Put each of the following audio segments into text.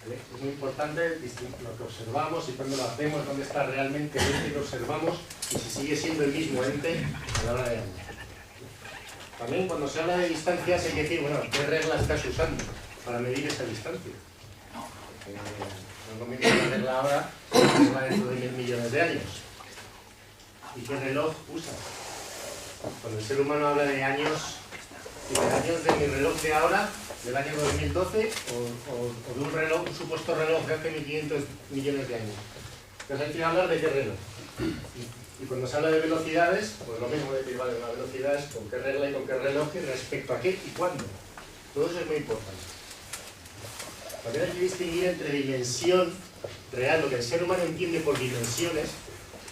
¿vale? Es muy importante distinguir lo que observamos y cuándo lo hacemos, dónde está realmente el ente que observamos y si sigue siendo el mismo ente a la hora de hablar. También cuando se habla de distancias hay que decir, bueno, ¿qué regla estás usando para medir esa distancia? No me quiero la regla ahora, la regla dentro de 1000 millones de años. ¿Y qué reloj usas? Cuando el ser humano habla de años, ¿y de años de mi reloj de ahora, del año 2012, o de un reloj, un supuesto reloj de hace 1500 millones de años? Entonces hay que hablar de qué reloj. Y cuando se habla de velocidades, pues lo mismo de decir, vale, una velocidad es con qué regla y con qué reloj y respecto a qué y cuándo. Todo eso es muy importante. También hay que distinguir entre dimensión real, lo que el ser humano entiende por dimensiones,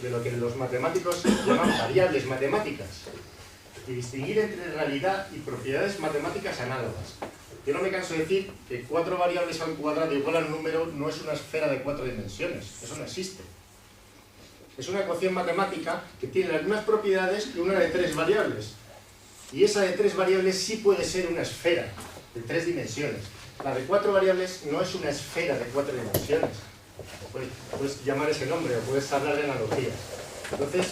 de lo que los matemáticos llaman variables matemáticas, y distinguir entre realidad y propiedades matemáticas análogas. Yo no me canso de decir que 4 variables al cuadrado igual al número no es una esfera de 4 dimensiones, eso no existe. Es una ecuación matemática que tiene las mismas propiedades que una de 3 variables, y esa de 3 variables sí puede ser una esfera de 3 dimensiones. La de 4 variables no es una esfera de 4 dimensiones. Puedes llamar ese nombre o puedes hablar de analogías. Entonces,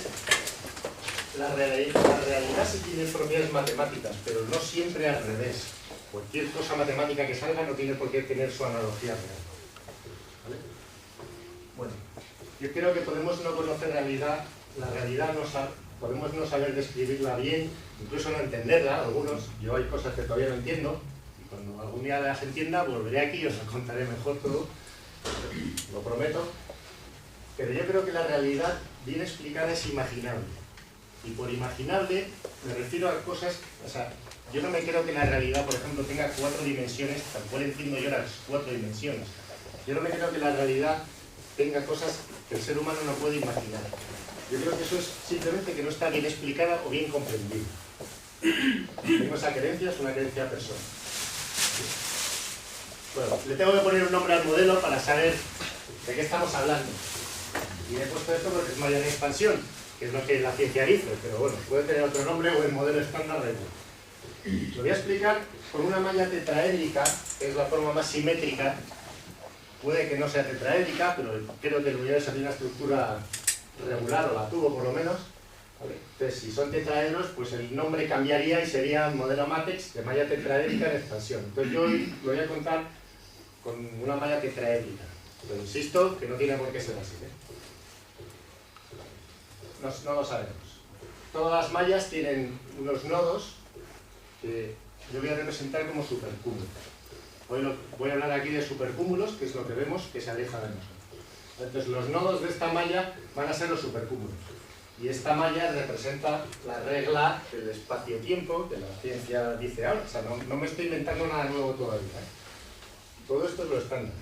la realidad sí tiene propiedades matemáticas, pero no siempre al revés. Cualquier cosa matemática que salga no tiene por qué tener su analogía real. ¿Vale? Bueno, yo creo que podemos no conocer realidad, la realidad podemos no saber describirla bien, incluso no entenderla, algunos. Yo hay cosas que todavía no entiendo, y cuando algún día las entienda volveré aquí y os lo contaré mejor todo. Lo prometo, pero yo creo que la realidad bien explicada es imaginable, y por imaginable me refiero a cosas, o sea, yo no me creo que la realidad, por ejemplo, tenga 4 dimensiones, tal cual entiendo yo las 4 dimensiones. Yo no me creo que la realidad tenga cosas que el ser humano no puede imaginar. Yo creo que eso es simplemente que no está bien explicada o bien comprendida. Tengo esa creencia, es una creencia personal. Bueno, le tengo que poner un nombre al modelo para saber de qué estamos hablando. Y he puesto esto porque es malla en expansión, que es lo que la ciencia dice, pero bueno, puede tener otro nombre o el modelo estándar de igual. Lo voy a explicar con una malla tetraédrica, que es la forma más simétrica. Puede que no sea tetraédrica, pero creo que el universo tiene una estructura regular, o la tuvo por lo menos. ¿Vale? Entonces, si son tetraedros, pues el nombre cambiaría y sería modelo Matex de malla tetraédrica en expansión. Entonces yo hoy lo voy a contar con una malla tetraédrica. Pero insisto que no tiene por qué ser así, ¿eh? No lo sabemos. Todas las mallas tienen unos nodos que yo voy a representar como supercúmulos. Hoy voy a hablar aquí de supercúmulos, que es lo que vemos que se aleja de nosotros. Entonces los nodos de esta malla van a ser los supercúmulos. Y esta malla representa la regla del espacio-tiempo que la ciencia dice ahora. O sea, no me estoy inventando nada nuevo todavía, ¿eh? Todo esto es lo estándar.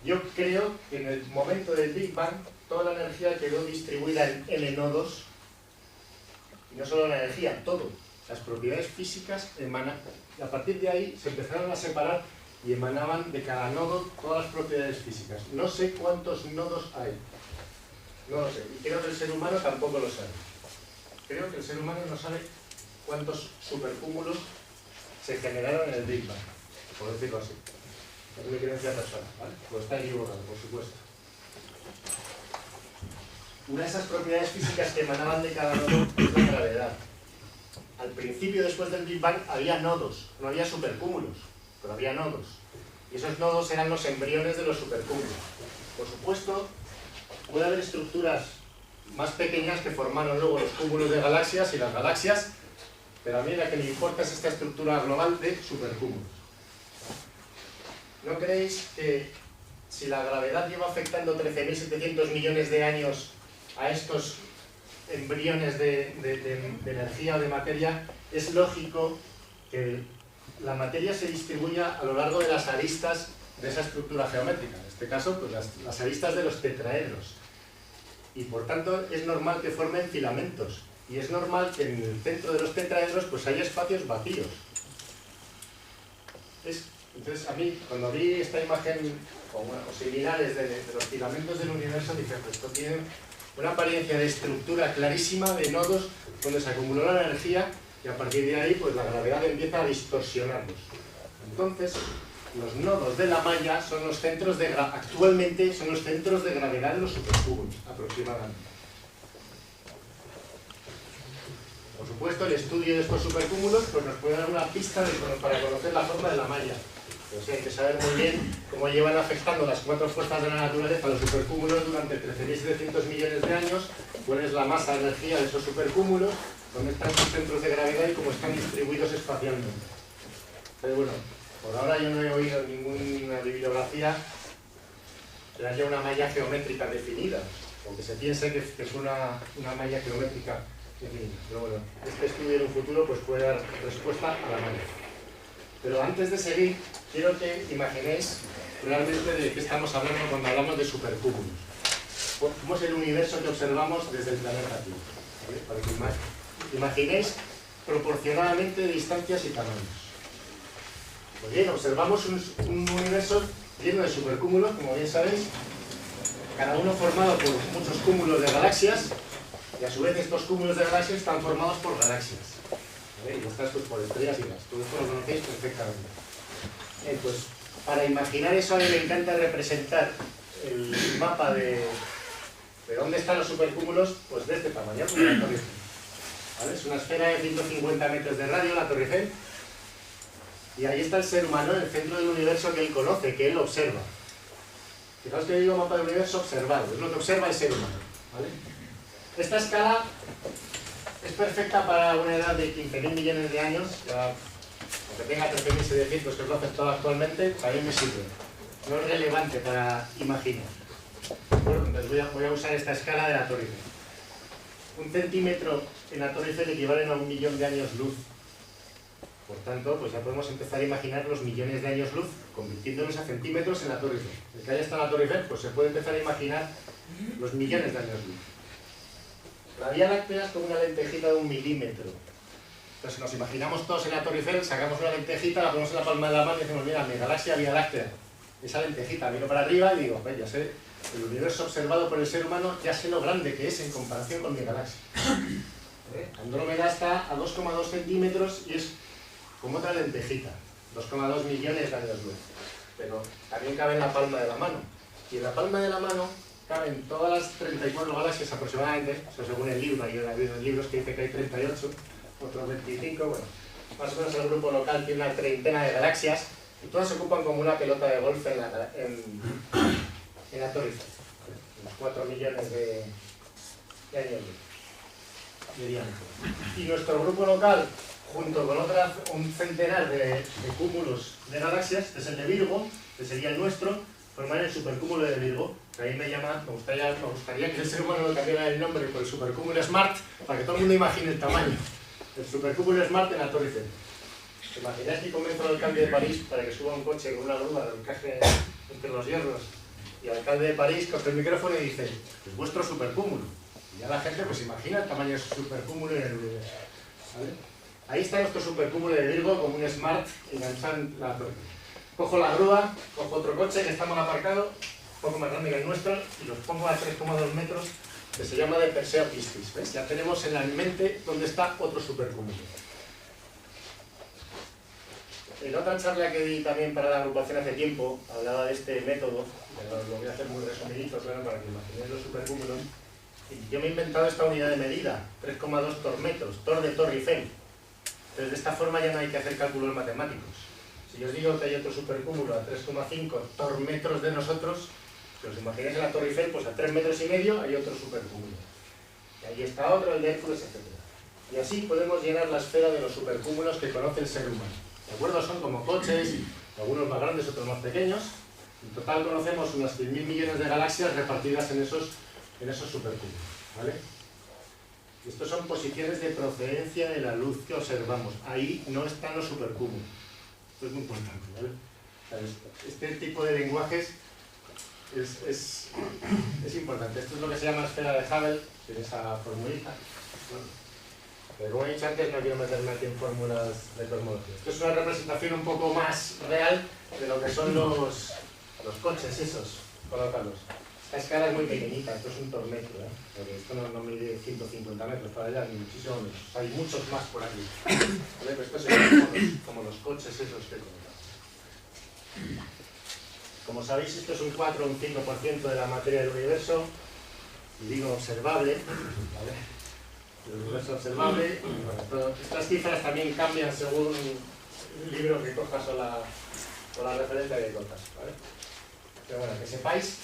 Yo creo que en el momento del Big Bang toda la energía quedó distribuida en N nodos. Y no solo la energía, todo. Las propiedades físicas emanan. Y a partir de ahí se empezaron a separar y emanaban de cada nodo todas las propiedades físicas. No sé cuántos nodos hay. No lo sé. Y creo que el ser humano tampoco lo sabe. Creo que el ser humano no sabe cuántos supercúmulos se generaron en el Big Bang, por decirlo así. Es mi creencia personal, ¿vale? Pues está equivocado, por supuesto. Una de esas propiedades físicas que emanaban de cada nodo es la gravedad. Al principio, después del Big Bang, había nodos, no había supercúmulos, pero había nodos. Y esos nodos eran los embriones de los supercúmulos. Por supuesto, puede haber estructuras más pequeñas que formaron luego los cúmulos de galaxias y las galaxias, pero a mí la que me importa es esta estructura global de supercúmulos. ¿No creéis que si la gravedad lleva afectando 13.700 millones de años a estos embriones de energía o de materia, es lógico que la materia se distribuya a lo largo de las aristas de esa estructura geométrica? En este caso, pues las aristas de los tetraedros. Y por tanto es normal que formen filamentos. Y es normal que en el centro de los tetraedros pues haya espacios vacíos. Entonces a mí, cuando vi esta imagen o similares de los filamentos del universo, dije, pues esto tiene una apariencia de estructura clarísima de nodos donde se acumuló la energía y a partir de ahí pues la gravedad empieza a distorsionarlos. Entonces, los nodos de la malla son los centros de actualmente son los centros de gravedad de los supercúmulos, aproximadamente. Por supuesto, el estudio de estos supercúmulos pues, nos puede dar una pista para conocer la forma de la malla. Pero sí, hay que saber muy bien cómo llevan afectando las cuatro fuerzas de la naturaleza a los supercúmulos durante 13.700 millones de años, cuál es la masa de energía de esos supercúmulos, dónde están sus centros de gravedad y cómo están distribuidos espacialmente. Pero bueno, por ahora yo no he oído ninguna bibliografía que haya una malla geométrica definida, aunque se piense que es una malla geométrica definida. Pero bueno, este estudio en un futuro pues, puede dar respuesta a la malla. Pero antes de seguir, quiero que imaginéis realmente de qué estamos hablando cuando hablamos de supercúmulos. ¿Cómo es el universo que observamos desde el planeta Tierra? ¿Vale? Para que imaginéis proporcionadamente distancias y tamaños. Pues bien, observamos un universo lleno de supercúmulos, como bien sabéis, cada uno formado por muchos cúmulos de galaxias, y a su vez estos cúmulos de galaxias están formados por galaxias. ¿Vale? Y los otras pues, por estrellas y gas. Todo esto lo conocéis perfectamente. Pues para imaginar eso a mí me encanta representar el mapa de dónde están los supercúmulos, pues de este tamaño, como la Torre Eiffel. ¿Vale? Es una esfera de 150 metros de radio, la Torre Eiffel. Y ahí está el ser humano en el centro del universo que él conoce, que él observa. Fijaos que digo mapa del universo observado, es lo que observa el ser humano. ¿Vale? Esta escala es perfecta para una edad de 15.000 millones de años, ya, aunque tenga 13.700, que es lo aceptado actualmente, también me sirve. No es relevante para imaginar. Bueno, entonces voy a usar esta escala de la Torre Eiffel. 1 centímetro en la Torre Eiffel equivale a 1 millón de años luz. Por tanto, pues ya podemos empezar a imaginar los millones de años luz, convirtiéndolos a centímetros en la Torre Eiffel. El que haya estado en la Torre Eiffel, pues se puede empezar a imaginar los millones de años luz. La Vía Láctea es como una lentejita de 1 milímetro. Entonces nos imaginamos todos en la Torre Eiffel, sacamos una lentejita, la ponemos en la palma de la mano y decimos, mira, mi galaxia Vía Láctea. Esa lentejita, miro para arriba y digo, pues ya sé, el universo observado por el ser humano, ya sé lo grande que es en comparación con mi galaxia. Andrómeda está a 2,2 centímetros y es como otra lentejita, 2,2 millones de años luz. Pero también cabe en la palma de la mano. Y en la palma de la mano caben todas las 34 galaxias aproximadamente, eso según el libro, yo he habido libros que dice que hay 38, otros 25, bueno, más o menos el grupo local tiene una treintena de galaxias y todas se ocupan como una pelota de golf en la Torre Eiffel, unos 4 millones de años luz de diámetro. Y nuestro grupo local, junto con un centenar de cúmulos de galaxias, este es el de Virgo, que sería el nuestro, forman el supercúmulo de Virgo, que a mí me gustaría que el ser humano le cambiara el nombre por el supercúmulo Smart, para que todo el mundo imagine el tamaño. El supercúmulo Smart en la Torre Eiffel. ¿Te imagináis que convenzo al alcalde de París para que suba un coche con una grúa, lo encaje entre los hierros? Y el alcalde de París coge el micrófono y dice, es vuestro supercúmulo. Y ya la gente pues imagina el tamaño de su supercúmulo en el universo. ¿Vale? Ahí está nuestro supercúmulo de Virgo como un Smart enganchado en la torre. Cojo la grúa, cojo otro coche que está mal aparcado, un poco más grande que el nuestro, y los pongo a 3,2 metros, que se llama de Perseo Piscis. ¿Ves? Ya tenemos en la mente dónde está otro supercúmulo. En otra charla que di también para la agrupación hace tiempo, hablaba de este método, pero lo voy a hacer muy resumidito, claro, para que imaginéis los supercúmulos. Y yo me he inventado esta unidad de medida, 3,2 tormetros, tor de Torre Eiffel. Entonces de esta forma ya no hay que hacer cálculos matemáticos. Si yo os digo que hay otro supercúmulo a 3,5 tormetros de nosotros, si os imagináis en la Torre Eiffel, pues a 3,5 metros hay otro supercúmulo. Y ahí está otro, el de Hércules, etc. Y así podemos llenar la esfera de los supercúmulos que conoce el ser humano. ¿De acuerdo? Son como coches, algunos más grandes, otros más pequeños. En total conocemos unas 100.000 millones de galaxias repartidas en esos supercúmulos. ¿Vale? Estos son posiciones de procedencia de la luz que observamos. Ahí no están los supercúmulos. Esto es muy importante, ¿vale? Este tipo de lenguajes es importante. Esto es lo que se llama esfera de Hubble, en esa formulita. Bueno, pero como he dicho antes, no quiero meterme aquí en fórmulas de cosmología. Esto es una representación un poco más real de lo que son los coches esos, colocarlos. Esta escala es muy pequeñita, esto es un tormetro, ¿eh? Porque esto no mide 150 metros para allá, ni muchísimo menos. Hay muchos más por aquí. ¿Vale? Pero estos son como los coches esos que colocamos. Como sabéis, esto es un 4 o un 5% de la materia del universo, y digo observable, ¿vale? El universo observable. Bueno, estas cifras también cambian según el libro que cojas o la referencia que cojas, ¿vale? Pero bueno, que sepáis,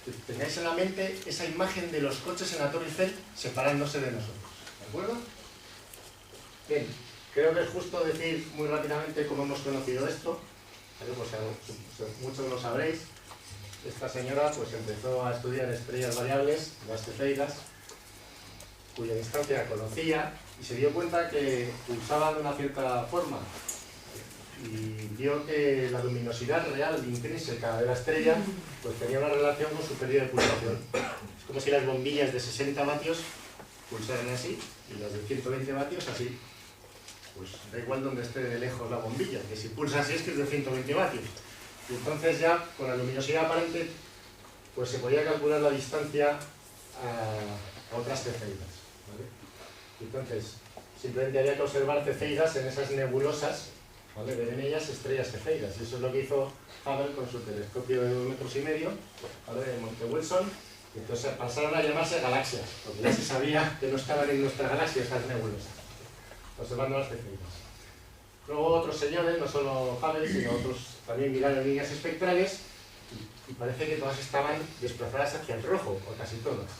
que tengáis en la mente esa imagen de los coches en la Torre Eiffel separándose de nosotros, ¿de acuerdo? Bien, creo que es justo decir muy rápidamente cómo hemos conocido esto. Pues, muchos lo sabréis. Esta señora pues empezó a estudiar estrellas variables, las cefeidas, cuya distancia conocía, y se dio cuenta que pulsaban de una cierta forma, y vio que la luminosidad real intrínseca de la estrella pues tenía una relación con su periodo de pulsación. Es como si las bombillas de 60 vatios pulsaran así, y las de 120 vatios así. Pues da igual donde esté de lejos la bombilla, que si pulsa así es que es de 120 vatios. Y entonces ya, con la luminosidad aparente, pues se podía calcular la distancia a otras cefeidas, ¿vale? Entonces, simplemente había que observar cefeidas en esas nebulosas, ¿vale? Ver en ellas estrellas cefeidas. Y eso es lo que hizo Hubble con su telescopio de 2,5 metros, ¿vale? De Monte Wilson. Y entonces pasaron a llamarse galaxias, porque ya se sabía que no estaban en nuestra galaxia esas nebulosas, observando las cefeidas. Luego otros señores, no solo Hubble, sino otros también miraron líneas espectrales, y parece que todas estaban desplazadas hacia el rojo, o casi todas.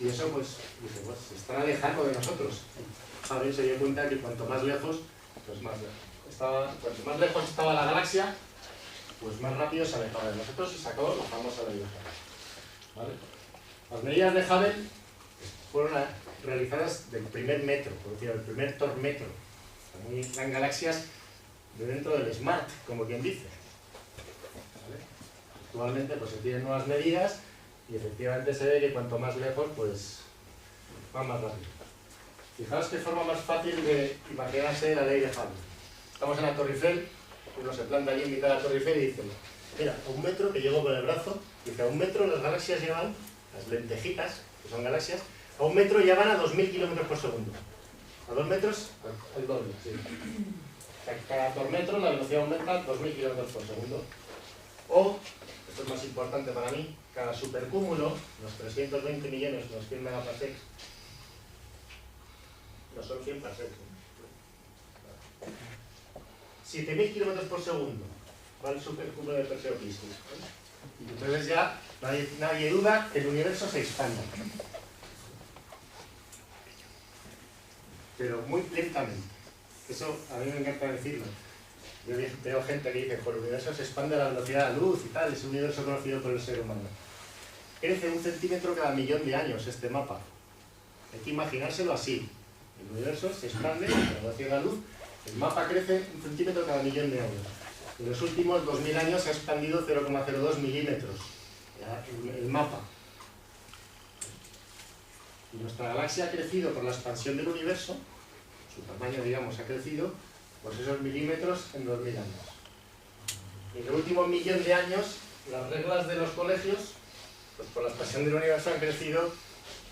Y eso pues, dice, pues se están alejando de nosotros. Hubble se dio cuenta que cuanto más lejos, pues cuanto más lejos estaba la galaxia, pues más rápido se alejaba de nosotros, y sacó la famosa ley de Hubble, ¿vale? Las medidas de Hubble fueron realizadas del primer metro, por decir, del primer tormetro. Eran galaxias de dentro del SMART, como quien dice, ¿vale? Actualmente pues se tienen nuevas medidas, y efectivamente se ve que cuanto más lejos, pues va más rápido. Fijaos qué forma más fácil de imaginarse la ley de Hubble. Estamos en la Torre Eiffel, uno se planta allí en mitad de la Torre Eiffel y dice, mira, a 1 metro, que llego con el brazo, dice, a 1 metro las galaxias llevan, las lentejitas, que son galaxias, a 1 metro ya van a 2000 kilómetros por segundo. A 2 metros, el doble, sí. Cada tormetro la velocidad aumenta 2000 kilómetros por segundo. O, esto es más importante para mí, cada supercúmulo, los 320 millones, los 100 megaparsecs, no son 100 parsecs, 7000 kilómetros por segundo va el supercúmulo de Perseo-Clistys, ¿vale? Y entonces ya nadie duda que el universo se expanda, pero muy lentamente. Eso a mí me encanta decirlo. Yo veo gente que dice, el universo se expande a la velocidad de la luz y tal, es un universo conocido por el ser humano. Crece 1 centímetro cada 1.000.000 de años este mapa. Hay que imaginárselo así. El universo se expande a la velocidad de la luz, el mapa crece 1 centímetro cada 1.000.000 de años. En los últimos 2000 años se ha expandido 0,02 milímetros el mapa. Y nuestra galaxia ha crecido por la expansión del universo, su tamaño, digamos, ha crecido, pues esos milímetros en 2000 años. Y en el último 1.000.000 de años, las reglas de los colegios, pues por la expansión del universo han crecido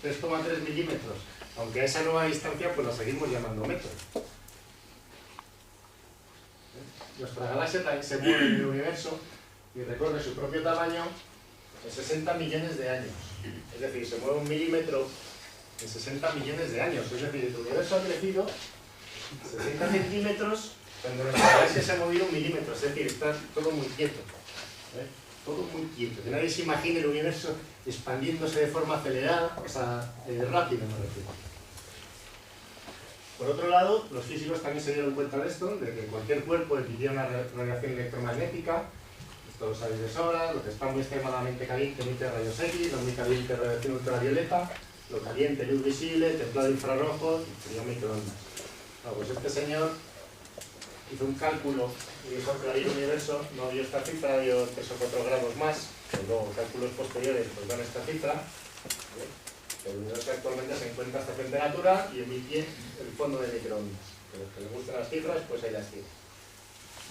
3,3 milímetros, aunque a esa nueva distancia pues la seguimos llamando metro. Nuestra galaxia también se mueve en el universo y recorre su propio tamaño en 60 millones de años. Es decir, se mueve 1 milímetro en 60 millones de años. Es decir, el universo ha crecido 60 centímetros cuando nuestra galaxia se ha movido 1 milímetro. Es decir, está todo muy quieto. Todo muy quieto. Que nadie se imagine el universo expandiéndose de forma acelerada, o sea, rápida, me refiero. Por otro lado, los físicos también se dieron cuenta de esto, de que cualquier cuerpo emitiría una radiación electromagnética. Esto lo sabéis de sobra. Lo que está muy extremadamente caliente emite rayos X, lo muy caliente radiación ultravioleta, lo caliente luz visible, templado infrarrojo y frío microondas. Bueno, pues este señor hizo un cálculo y dijo que el universo no dio esta cifra, dio 3 o 4 grados más, pero luego cálculos posteriores pues dan esta cifra. El universo actualmente se encuentra a esta temperatura y emite el fondo de microondas. A los que les gustan las cifras, pues ahí las tienen.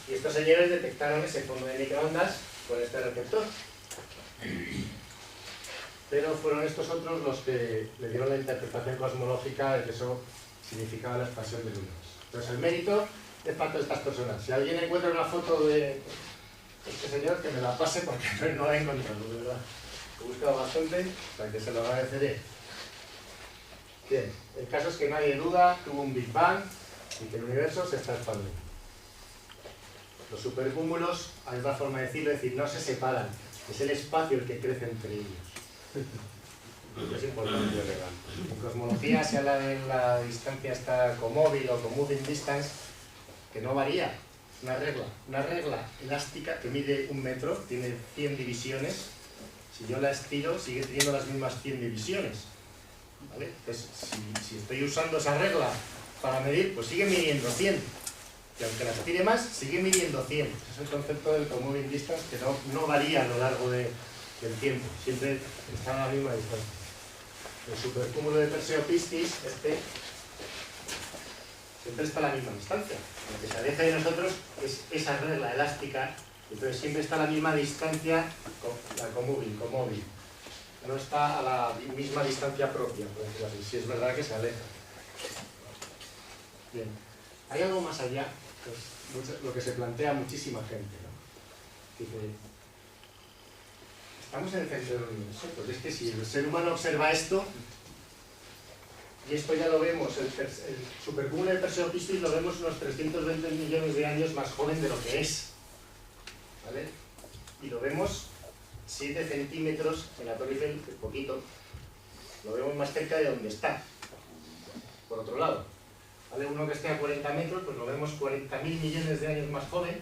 Y estos señores detectaron ese fondo de microondas con este receptor. Pero fueron estos otros los que le dieron la interpretación cosmológica de que eso significaba la expansión del universo. Entonces el mérito es para todas estas personas. Si alguien encuentra una foto de este señor que me la pase porque no la he encontrado, de verdad. He buscado bastante, para que se lo agradeceré. Bien, el caso es que nadie duda que hubo un Big Bang y que el universo se está expandiendo. Los supercúmulos, hay otra forma de decirlo, es decir, no se separan, es el espacio el que crece entre ellos. Es importante, ¿verdad? En cosmología se habla de la distancia esta comóvil o comoving distance, que no varía. Una regla elástica que mide 1 metro, tiene 100 divisiones. Si yo la estiro, sigue teniendo las mismas 100 divisiones. ¿Vale? Entonces, si estoy usando esa regla para medir, pues sigue midiendo 100. Y aunque la estire más, sigue midiendo 100. Ese es el concepto del comoving distance, que no varía a lo largo del tiempo. Siempre está a la misma distancia. El supercúmulo de Perseo-Piscis, siempre está a la misma distancia. Lo que se aleja de nosotros es esa regla elástica, entonces siempre está a la misma distancia, la comóvil. No está a la misma distancia propia, por decirlo así. Si es verdad que se aleja. Bien. Hay algo más allá, pues, lo que se plantea muchísima gente, ¿no? Dice, estamos en el centro del universo, pues es que si el ser humano observa esto, y esto ya lo vemos, el supercúmulo de Perseo-Piscis lo vemos unos 320 millones de años más joven de lo que es, ¿vale? Y lo vemos 7 centímetros en la Torre Eiffel, que es poquito, lo vemos más cerca de donde está, por otro lado. ¿Vale? Uno que esté a 40 metros, pues lo vemos 40.000 millones de años más joven.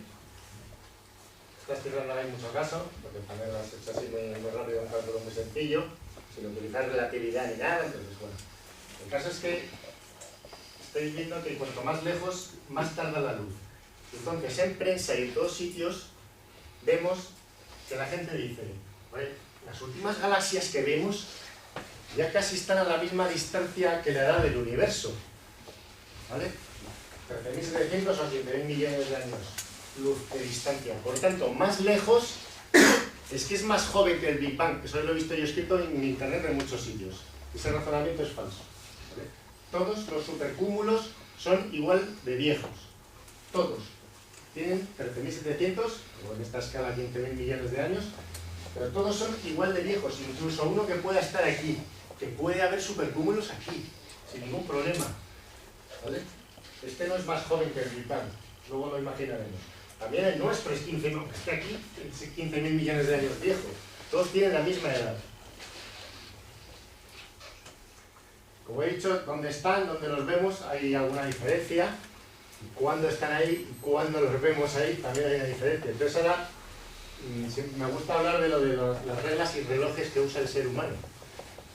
Estas cifras no hay mucho caso, porque también las he hecho así muy rápido, un cálculo muy sencillo, sin utilizar relatividad ni nada, entonces bueno. El caso es que estáis viendo que cuanto más lejos, más tarda la luz. Entonces en prensa y en todos sitios vemos que la gente dice, ¿vale? Las últimas galaxias que vemos ya casi están a la misma distancia que la edad del universo. ¿Vale? 13.700 o 7.000 millones de años luz de distancia. Por tanto, más lejos es que es más joven que el Big Bang. Eso lo he visto yo escrito en internet en muchos sitios. Ese razonamiento es falso. ¿Vale? Todos los supercúmulos son igual de viejos. Todos. Tienen 13.700, o en esta escala 15.000 millones de años, pero todos son igual de viejos. Incluso uno que pueda estar aquí, que puede haber supercúmulos aquí, sin ningún problema. ¿Vale? Este no es más joven que el Big Bang, luego lo imaginaremos. También el nuestro es 15.000, este aquí es 15.000 millones de años viejo. Todos tienen la misma edad. Como he dicho, ¿dónde están? ¿Dónde los vemos? Hay alguna diferencia. ¿Cuándo están ahí? ¿Y cuándo los vemos ahí? También hay una diferencia. Entonces ahora me gusta hablar de las reglas y relojes que usa el ser humano.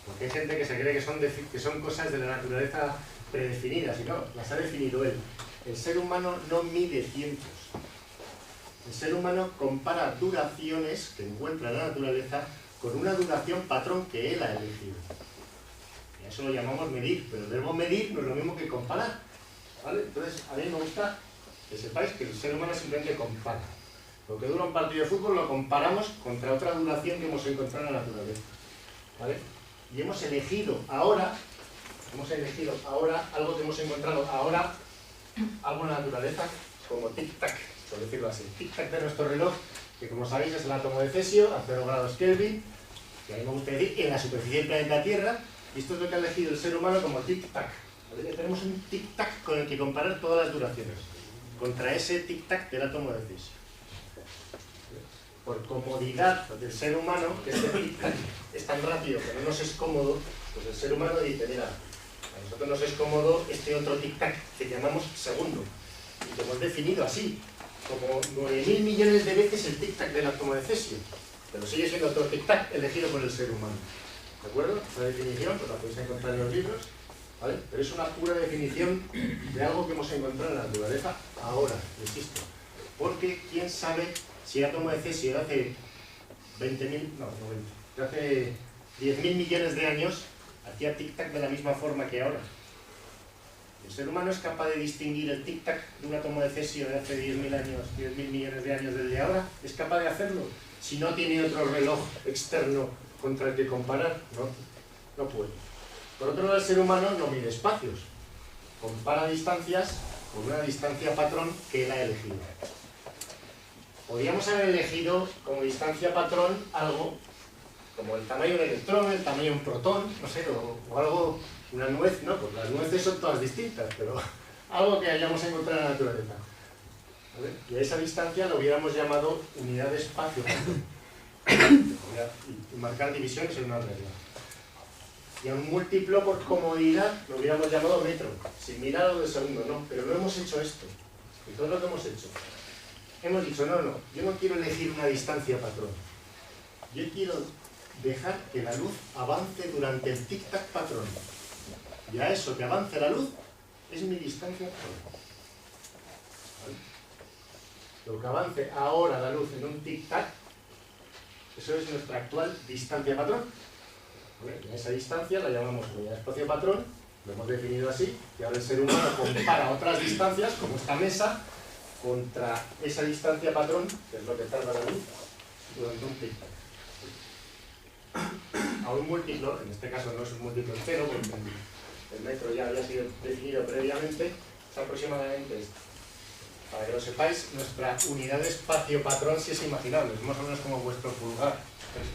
Porque hay gente que se cree que son cosas de la naturaleza predefinidas, y no, las ha definido él. El ser humano no mide tiempos. El ser humano compara duraciones que encuentra en la naturaleza con una duración patrón que él ha elegido. Y a eso lo llamamos medir, pero el verbo medir no es lo mismo que comparar. ¿Vale? Entonces, a mí me gusta que sepáis que el ser humano simplemente compara. Lo que dura un partido de fútbol lo comparamos contra otra duración que hemos encontrado en la naturaleza. ¿Vale? Y hemos elegido ahora algo que hemos encontrado ahora, algo en la naturaleza, como tic-tac, por decirlo así. Tic-tac de nuestro reloj, que como sabéis es el átomo de cesio a 0 grados Kelvin, que a mí me gusta decir en la superficie del planeta Tierra, y esto es lo que ha elegido el ser humano como tic-tac. ¿Vale? Tenemos un tic-tac con el que comparar todas las duraciones, contra ese tic-tac del átomo de cesio. Por comodidad del ser humano, que este tic-tac es tan rápido que no nos es cómodo, pues el ser humano dice, mira, a nosotros nos es cómodo este otro tic-tac que llamamos segundo, y que hemos definido así, como 9.000 millones de veces el tic-tac del átomo de cesio, pero sigue siendo otro tic-tac elegido por el ser humano. ¿De acuerdo? Esa definición pues la podéis encontrar en los libros, ¿vale? Pero es una pura definición de algo que hemos encontrado en la naturaleza ahora, insisto. Porque quién sabe si el átomo de cesio de hace 10.000 millones de años hacía tic-tac de la misma forma que ahora. ¿El ser humano es capaz de distinguir el tic-tac de un átomo de cesio de hace 10.000 años, 10.000 millones de años del de ahora? ¿Es capaz de hacerlo? Si no tiene otro reloj externo contra el que comparar, no puede. Por otro lado, el ser humano no mide espacios, compara distancias con una distancia patrón que él ha elegido. podríamos haber elegido como distancia patrón algo como el tamaño de un electrón, el tamaño de un protón, no sé, o algo, una nuez, ¿no? Pues las nueces son todas distintas, pero algo que hayamos encontrado en la naturaleza. ¿Vale? Y a esa distancia lo hubiéramos llamado unidad de espacio y marcar divisiones en una regla. Y a un múltiplo por comodidad lo hubiéramos llamado metro, sin mirar lo de segundo, ¿no? Pero no hemos hecho esto. ¿Y todo lo que hemos hecho? Hemos dicho, no, yo no quiero elegir una distancia patrón. Yo quiero dejar que la luz avance durante el tic-tac patrón. Y a eso que avance la luz es mi distancia patrón. ¿Vale? Lo que avance ahora la luz en un tic-tac, eso es nuestra actual distancia patrón. ¿Vale? Y a esa distancia la llamamos unidad de espacio patrón, lo hemos definido así, y ahora el ser humano compara otras distancias, como esta mesa, contra esa distancia patrón, que es lo que tarda la luz, durante un tic-tac. A un múltiplo, en este caso no es un múltiplo entero, porque el metro ya había sido definido previamente, es aproximadamente esto. Para que lo sepáis, nuestra unidad de espacio patrón sí es imaginable, es más o menos como vuestro pulgar,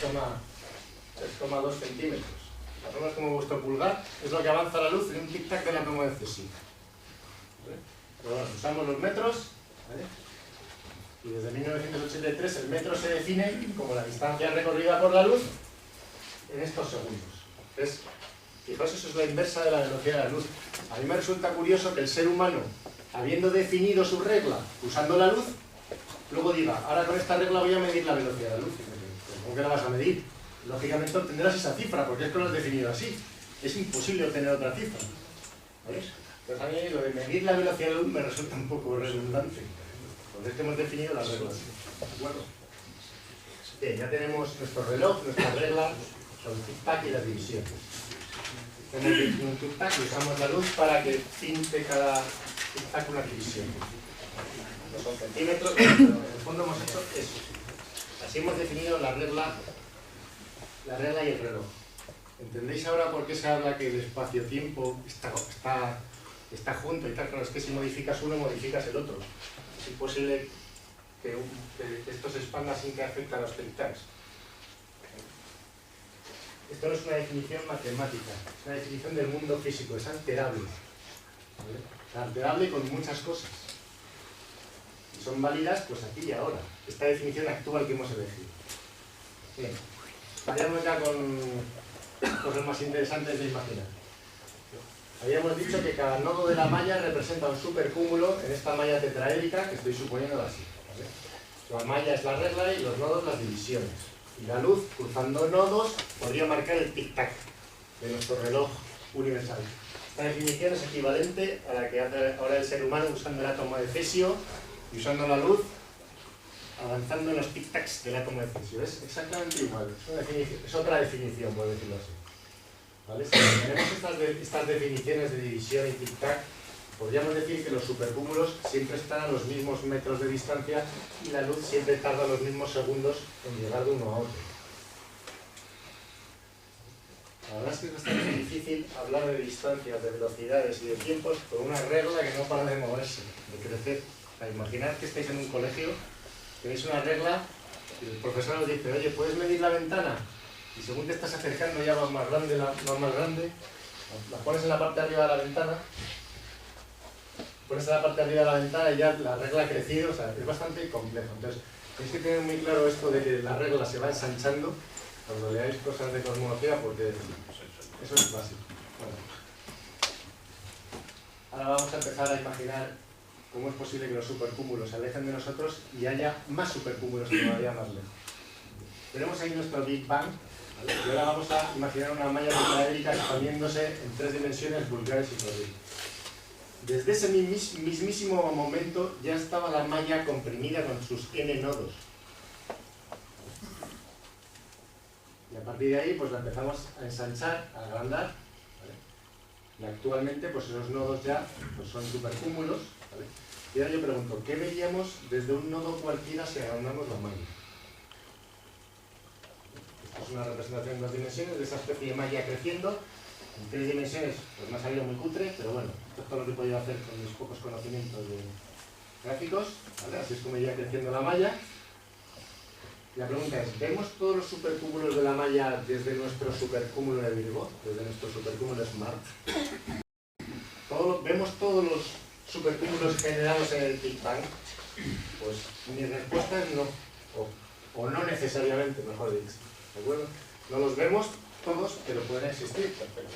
3,2 centímetros. Más o menos como vuestro pulgar, es lo que avanza la luz en un tic-tac del átomo de cesio. ¿Vale? Pero bueno, usamos los metros, ¿vale? Y desde 1983 el metro se define como la distancia recorrida por la luz en estos segundos. Entonces, fijaos, eso es la inversa de la velocidad de la luz. A mí me resulta curioso que el ser humano, habiendo definido su regla usando la luz, luego diga, ahora con esta regla voy a medir la velocidad de la luz. ¿Cómo que la vas a medir? Lógicamente obtendrás esa cifra, porque es que lo has definido así. Es imposible obtener otra cifra. ¿Veis? Entonces a mí lo de medir la velocidad de la luz me resulta un poco redundante. Porque es que hemos definido las reglas. ¿De acuerdo? Bien, ya tenemos nuestro reloj, nuestra regla, el tic-tac y las divisiones. Tenemos un tic-tac y usamos la luz para que pinte cada tic-tac una división. No son centímetros, pero en el fondo hemos hecho eso. Así hemos definido la regla y el reloj. ¿Entendéis ahora por qué se habla que el espacio-tiempo está junto y tal? Claro, es que si modificas uno, modificas el otro. Es imposible que esto se expanda sin que afecte a los tic-tacs. Esto no es una definición matemática, es una definición del mundo físico, es alterable. ¿Vale? Es alterable con muchas cosas. Y son válidas pues aquí y ahora. Esta definición actual que hemos elegido. Bien, vayamos ya con cosas más interesantes de imaginar. Habíamos dicho que cada nodo de la malla representa un supercúmulo en esta malla tetraédrica que estoy suponiendo así. ¿Vale? La malla es la regla y los nodos las divisiones. Y la luz, cruzando nodos, podría marcar el tic-tac de nuestro reloj universal. Esta definición es equivalente a la que hace ahora el ser humano usando el átomo de cesio y usando la luz, avanzando en los tic-tacs del átomo de cesio. Es exactamente igual, es otra definición, por decirlo así. ¿Vale? Si tenemos estas definiciones de división y tic-tac, podríamos decir que los supercúmulos siempre están a los mismos metros de distancia y la luz siempre tarda los mismos segundos en llegar de uno a otro. La verdad es que es bastante difícil hablar de distancias, de velocidades y de tiempos con una regla que no para de moverse, de crecer. Imaginad que estáis en un colegio, tenéis una regla y el profesor os dice, oye, ¿puedes medir la ventana? Y según te estás acercando ya va más grande, la pones en la parte de arriba de la ventana, y ya la regla ha crecido, o sea, es bastante complejo. Entonces, tenéis que tener muy claro esto de que la regla se va ensanchando cuando leáis cosas de cosmología, porque eso es básico. Bueno. Ahora vamos a empezar a imaginar cómo es posible que los supercúmulos se alejen de nosotros y haya más supercúmulos todavía más lejos. Tenemos ahí nuestro Big Bang, ¿vale? Y ahora vamos a imaginar una malla tetraédrica expandiéndose en 3 dimensiones vulgares y corrientes. Desde ese mismísimo momento ya estaba la malla comprimida con sus n nodos. Y a partir de ahí pues la empezamos a ensanchar, a agrandar, ¿vale? Y actualmente pues esos nodos ya pues, son supercúmulos, ¿vale? Y ahora yo pregunto, ¿qué veríamos desde un nodo cualquiera si agrandamos la malla? Esto es una representación en 2 dimensiones de esa especie de malla creciendo. En 3 dimensiones pues me ha salido muy cutre, pero bueno, esto es todo lo que he podido hacer con mis pocos conocimientos de gráficos, ¿vale? Así es como iría creciendo la malla. La pregunta es, ¿vemos todos los supercúmulos de la malla desde nuestro supercúmulo de Virgo? Desde nuestro supercúmulo SMART. ¿Vemos todos los supercúmulos generados en el Big Bang? Pues mi respuesta es no. O no necesariamente, mejor dicho. ¿De acuerdo? No los vemos todos, pero pueden existir perfectamente.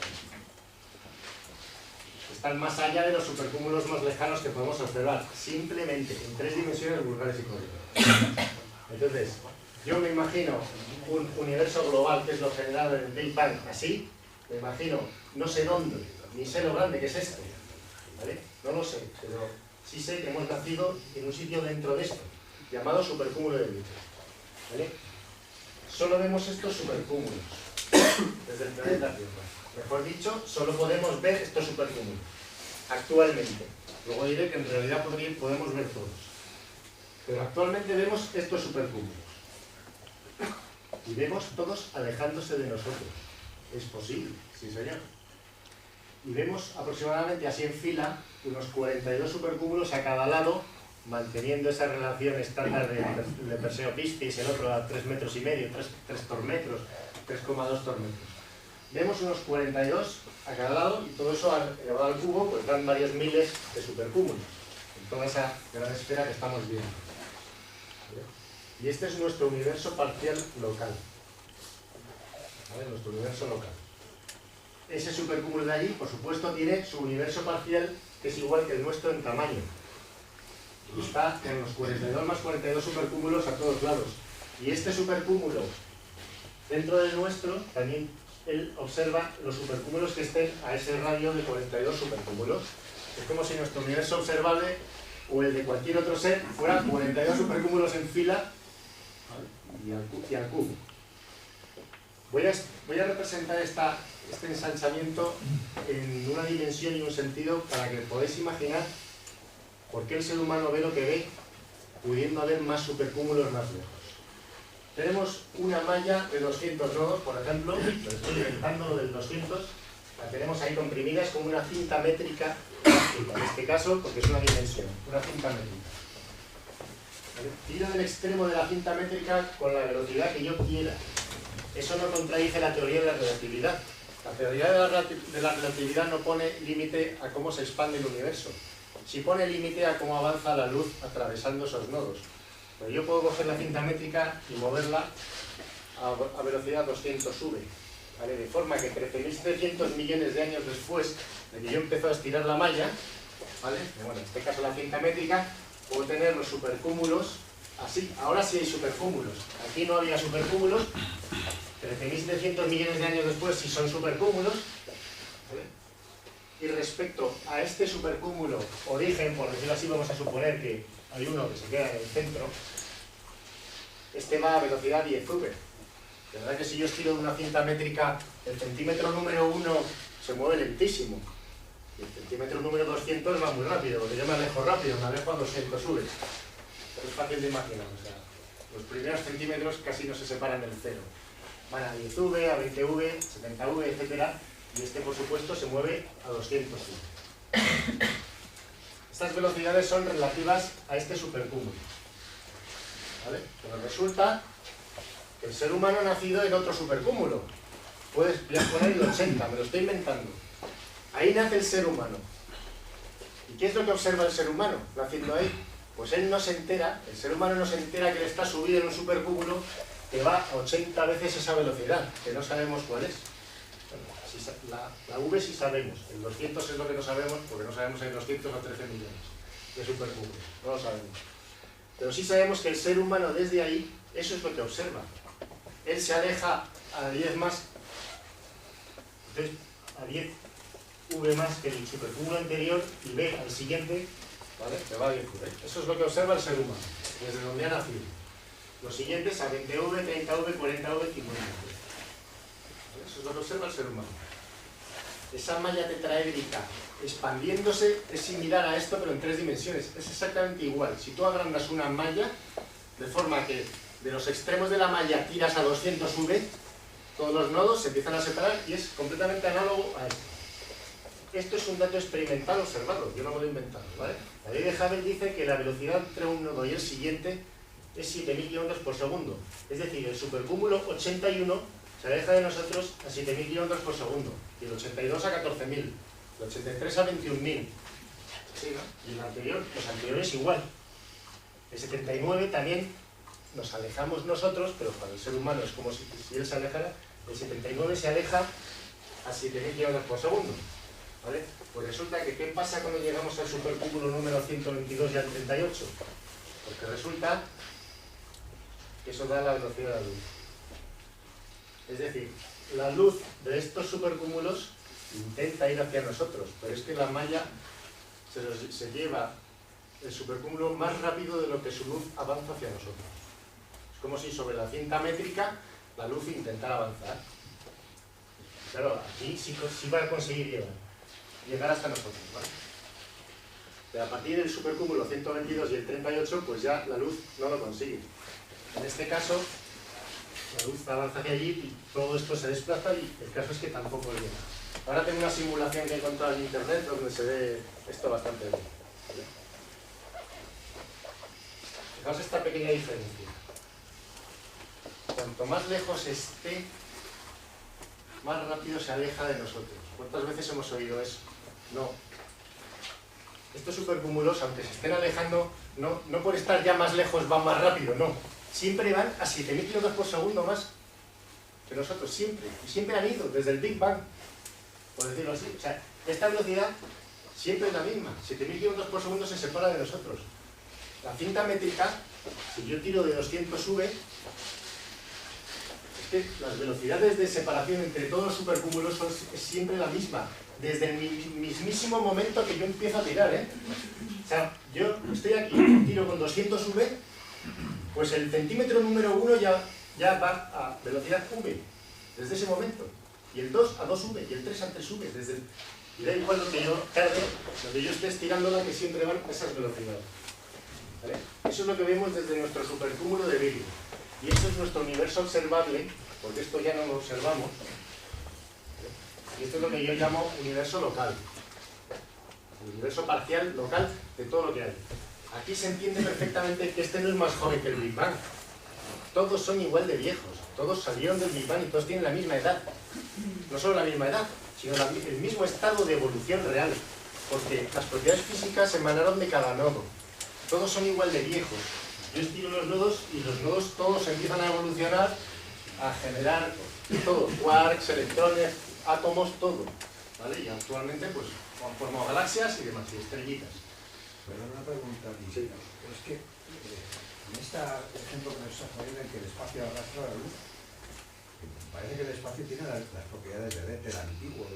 Están más allá de los supercúmulos más lejanos que podemos observar, simplemente en 3 dimensiones vulgares y corrientes. Entonces, yo me imagino un universo global, que es lo generado en el Big Bang, así, me imagino, no sé dónde, ni sé lo grande que es esto, ¿vale? No lo sé, pero sí sé que hemos nacido en un sitio dentro de esto, llamado supercúmulo de Virgo, ¿vale? Solo vemos estos supercúmulos desde el planeta Tierra. Mejor dicho, solo podemos ver estos supercúmulos actualmente. Luego diré que en realidad podemos ver todos. Pero actualmente vemos estos supercúmulos. Y vemos todos alejándose de nosotros. Es posible, sí señor. Y vemos aproximadamente así en fila unos 42 supercúmulos a cada lado, manteniendo esa relación estándar de Perseo-Piscis, el otro a 3,5 metros, 3 tormetros, 3,2 tormetros. Vemos unos 42 a cada lado y todo eso elevado al cubo pues dan varios miles de supercúmulos en toda esa gran esfera que estamos viendo. ¿Vale? Y este es nuestro universo parcial local. ¿Vale? Nuestro universo local. Ese supercúmulo de allí, por supuesto, tiene su universo parcial que es igual que el nuestro en tamaño. Y está en los 42 más 42 supercúmulos a todos lados. Y este supercúmulo dentro del nuestro también él observa los supercúmulos que estén a ese radio de 42 supercúmulos. Es como si nuestro universo observable o el de cualquier otro ser fuera 42 supercúmulos en fila, ¿vale? y al cubo. Voy a representar este ensanchamiento en una dimensión y un sentido para que podáis imaginar por qué el ser humano ve lo que ve, pudiendo haber más supercúmulos más lejos. Tenemos una malla de 200 nodos, por ejemplo, lo estoy inventando lo del 200, la tenemos ahí comprimida, es como una cinta métrica, en este caso, porque es una dimensión, una cinta métrica. Tiro del extremo de la cinta métrica con la velocidad que yo quiera. Eso no contradice la teoría de la relatividad. La teoría de la relatividad no pone límite a cómo se expande el universo. Sí pone límite a cómo avanza la luz atravesando esos nodos. Pero yo puedo coger la cinta métrica y moverla a velocidad 200V, ¿vale? De forma que 13.700 millones de años después de que yo empecé a estirar la malla, ¿vale? Bueno, en este caso la cinta métrica, puedo tener los supercúmulos así. Ahora sí hay supercúmulos. Aquí no había supercúmulos. 13.700 millones de años después sí son supercúmulos, ¿vale? Y respecto a este supercúmulo origen, por decirlo así, vamos a suponer que hay uno que se queda en el centro. Este va a velocidad 10V. De verdad que si yo estiro de una cinta métrica, el centímetro número 1 se mueve lentísimo. Y el centímetro número 200 va muy rápido, porque yo me alejo rápido, me alejo a 200V. Pero es fácil de imaginar, o sea, los primeros centímetros casi no se separan del cero. Van a 10V, a 20V, 70V, etc. Y este, por supuesto, se mueve a 200V. Estas velocidades son relativas a este supercúmulo, ¿vale? Pero resulta que el ser humano ha nacido en otro supercúmulo. Voy a poner el 80, me lo estoy inventando. Ahí nace el ser humano. ¿Y qué es lo que observa el ser humano naciendo ahí? Pues él no se entera, el ser humano no se entera que él está subido en un supercúmulo que va a 80 veces esa velocidad, que no sabemos cuál es. Bueno, la V sí sabemos, el 200 es lo que no sabemos, porque no sabemos si hay 200 o 13 millones de supercúmulos, no lo sabemos. Pero sí sabemos que el ser humano desde ahí, eso es lo que observa. Él se aleja a 10 más, entonces a 10V más que el supercúmulo anterior y ve al siguiente, ¿vale? Que va a 10V. Eso es lo que observa el ser humano, desde donde ha nacido. Los siguientes a 20V, 30V, 40V, 50V. Eso es lo que observa el ser humano. Esa malla tetraédrica expandiéndose es similar a esto, pero en 3 dimensiones. Es exactamente igual. Si tú agrandas una malla, de forma que de los extremos de la malla tiras a 200V, todos los nodos se empiezan a separar y es completamente análogo a esto. Esto es un dato experimental observado, yo no me lo he inventado, ¿vale? La ley de Hubble dice que la velocidad entre un nodo y el siguiente es 7.000 kilómetros por segundo. Es decir, el supercúmulo 81 se aleja de nosotros a 7.000 kilómetros por segundo, y el 82 a 14.000, el 83 a 21.000. Sí, ¿no? Y el anterior, los anteriores igual. El 79 también nos alejamos nosotros, pero para el ser humano es como si él se alejara. El 79 se aleja a 7.000 kilómetros por segundo. ¿Vale? Pues resulta que ¿qué pasa cuando llegamos al supercúmulo número 122 y al 38? Porque resulta que eso da la velocidad de la luz. Es decir, la luz de estos supercúmulos intenta ir hacia nosotros, pero es que la malla se lleva el supercúmulo más rápido de lo que su luz avanza hacia nosotros. Es como si sobre la cinta métrica la luz intentara avanzar. Claro, aquí sí va a conseguir llegar hasta nosotros, ¿vale? Pero a partir del supercúmulo 122 y el 38, pues ya la luz no lo consigue. En este caso, la luz avanza hacia allí y todo esto se desplaza y el caso es que tampoco llega. Ahora tengo una simulación que he encontrado en internet donde se ve esto bastante bien. ¿Vale? Fijaos esta pequeña diferencia. Cuanto más lejos esté, más rápido se aleja de nosotros. ¿Cuántas veces hemos oído eso? No. Estos supercúmulos, aunque se estén alejando, no por estar ya más lejos van más rápido, no. Siempre van a 7.000 kilómetros por segundo más que nosotros, siempre. Y siempre han ido, desde el Big Bang, por decirlo así. O sea, esta velocidad siempre es la misma. 7.000 kilómetros por segundo se separa de nosotros. La cinta métrica, si yo tiro de 200V, es que las velocidades de separación entre todos los supercúmulos es siempre la misma. Desde el mismísimo momento que yo empiezo a tirar, ¿eh? O sea, yo estoy aquí, tiro con 200V, pues el centímetro número 1 ya va a velocidad V, desde ese momento. Y el 2 a 2V, y el 3 a 3V, y da igual lo que yo cargue, donde yo esté estirándola, que siempre van a esas velocidades. ¿Vale? Eso es lo que vemos desde nuestro supercúmulo de Virgo. Y eso es nuestro universo observable, porque esto ya no lo observamos. Y esto es lo que yo llamo universo local. El universo parcial local de todo lo que hay. Aquí se entiende perfectamente que este no es más joven que el Big Bang. Todos son igual de viejos. Todos salieron del Big Bang y todos tienen la misma edad. No solo la misma edad, sino el mismo estado de evolución real. Porque las propiedades físicas emanaron de cada nodo. Todos son igual de viejos. Yo estiro los nodos y los nodos todos empiezan a evolucionar, a generar todo, quarks, electrones, átomos, todo. ¿Vale? Y actualmente pues han formado galaxias y demás, y estrellitas. Pero una pregunta, sí. Es que en este ejemplo que nos estás poniendo en que el espacio arrastra la luz, parece que el espacio tiene las propiedades del antiguo,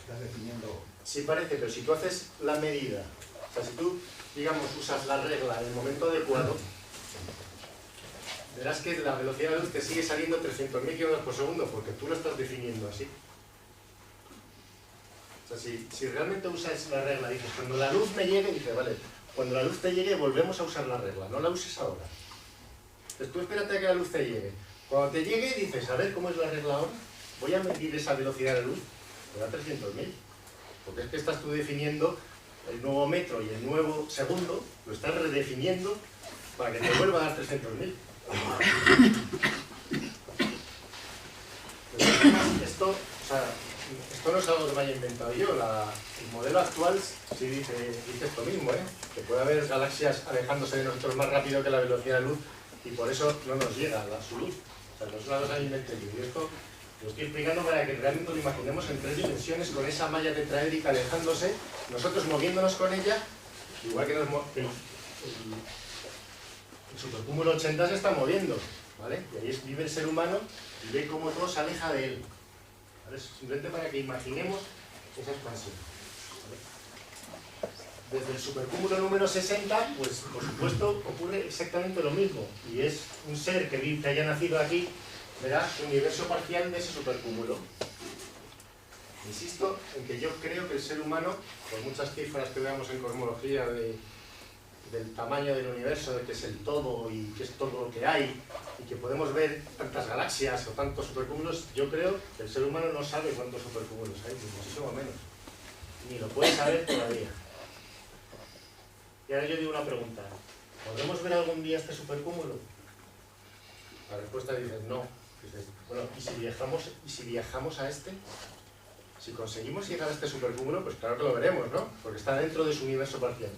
estás definiendo... Sí parece, pero si tú haces la medida, o sea, si tú, digamos, usas la regla en el momento adecuado, verás que la velocidad de la luz te sigue saliendo 300.000 kilómetros por segundo, porque tú lo estás definiendo así. O sea, si realmente usas la regla, dices, cuando la luz me llegue, dices, vale, cuando la luz te llegue volvemos a usar la regla, no la uses ahora. Entonces tú espérate a que la luz te llegue. Cuando te llegue dices, a ver cómo es la regla ahora, voy a medir esa velocidad de la luz, te da 300.000. Porque es que estás tú definiendo el nuevo metro y el nuevo segundo, lo estás redefiniendo para que te vuelva a dar 300.000. Esto no es algo que me haya inventado yo. El modelo actual sí dice esto mismo, que puede haber galaxias alejándose de nosotros más rápido que la velocidad de luz y por eso no nos llega su luz. O sea, no es una cosa que inventé yo. Y esto lo estoy explicando para que realmente lo imaginemos en 3 dimensiones, con esa malla tetraédrica alejándose, nosotros moviéndonos con ella, igual que el supercúmulo 80 se está moviendo, ¿vale? Y ahí vive el ser humano y ve cómo todo se aleja de él. ¿Vale? Simplemente para que imaginemos esa expansión. ¿Vale? Desde el supercúmulo número 60, pues por supuesto ocurre exactamente lo mismo. Y es un ser que haya nacido aquí, verá su universo parcial de ese supercúmulo. Insisto en que yo creo que el ser humano, por muchas cifras que veamos en cosmología del tamaño del universo, de que es el todo y que es todo lo que hay, y que podemos ver tantas galaxias o tantos supercúmulos, yo creo que el ser humano no sabe cuántos supercúmulos hay, ni muchísimo menos. Ni lo puede saber todavía. Y ahora yo digo una pregunta. ¿Podremos ver algún día este supercúmulo? La respuesta dice no. Dices, bueno, ¿y si viajamos a este? Si conseguimos llegar a este supercúmulo, pues claro que lo veremos, ¿no? Porque está dentro de su universo parcial.